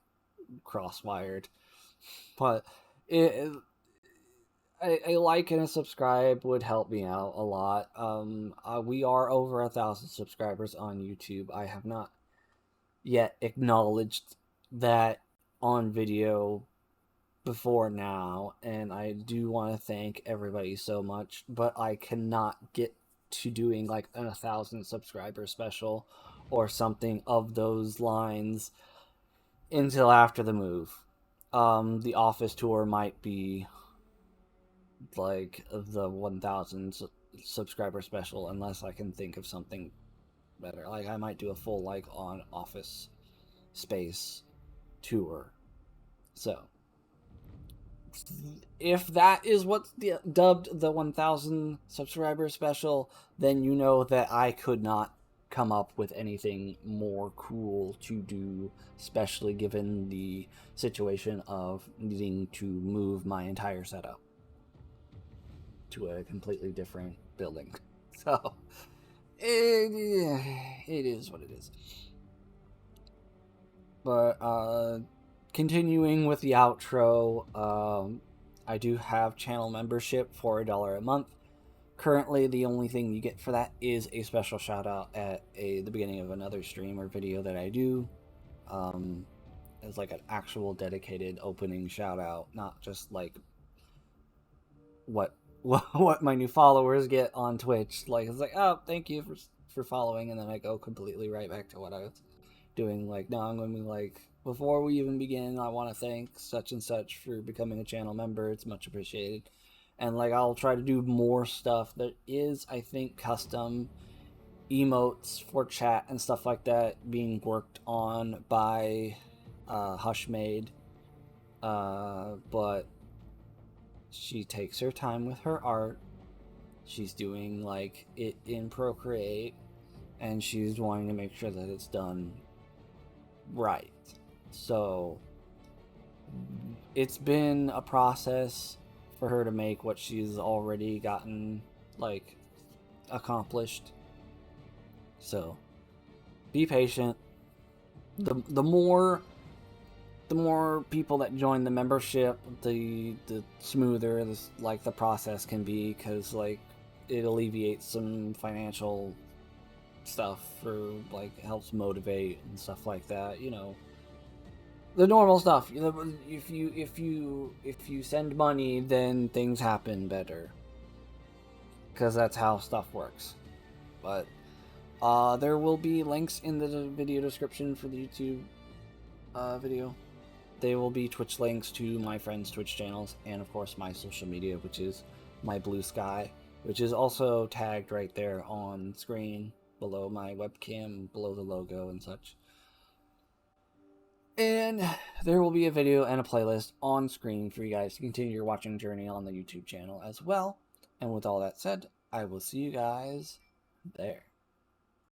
cross-wired. But a like and a subscribe would help me out a lot. We are over 1,000 subscribers on YouTube. I have not yet acknowledged that on video before now, and I do want to thank everybody so much, but I cannot get to doing like an 1,000 subscriber special or something of those lines until after the move. The office tour might be like the 1,000 subscriber special, unless I can think of something better. Like I might do a full like on Office Space tour. So if that is what's dubbed the 1,000 subscriber special, then you know that I could not come up with anything more cool to do, especially given the situation of needing to move my entire setup to a completely different building. So it is what it is. But continuing with the outro, I do have channel membership for $1 a month. Currently, the only thing you get for that is a special shout out at the beginning of another stream or video that I do. As like an actual dedicated opening shout out, not just like what my new followers get on Twitch. Like it's like, oh, thank you for following, and then I go completely right back to what I was doing. Like, no, I'm going to be like, before we even begin, I want to thank such and such for becoming a channel member. It's much appreciated. And like, I'll try to do more stuff. There is, I think, custom emotes for chat and stuff like that being worked on by Hushmade. But she takes her time with her art. She's doing like it in Procreate, and she's wanting to make sure that it's done right. So it's been a process for her to make what she's already gotten like accomplished. So be patient. The more people that join the membership, the smoother like the process can be, because like it alleviates some financial stuff for like helps motivate and stuff like that, you know, the normal stuff. You know, if you send money, then things happen better, because that's how stuff works. But there will be links in the video description for the YouTube video. They will be Twitch links to my friends' Twitch channels, and of course my social media, which is my Blue Sky, which is also tagged right there on screen below my webcam, below the logo and such. And there will be a video and a playlist on screen for you guys to continue your watching journey on the YouTube channel as well. And with all that said, I will see you guys there.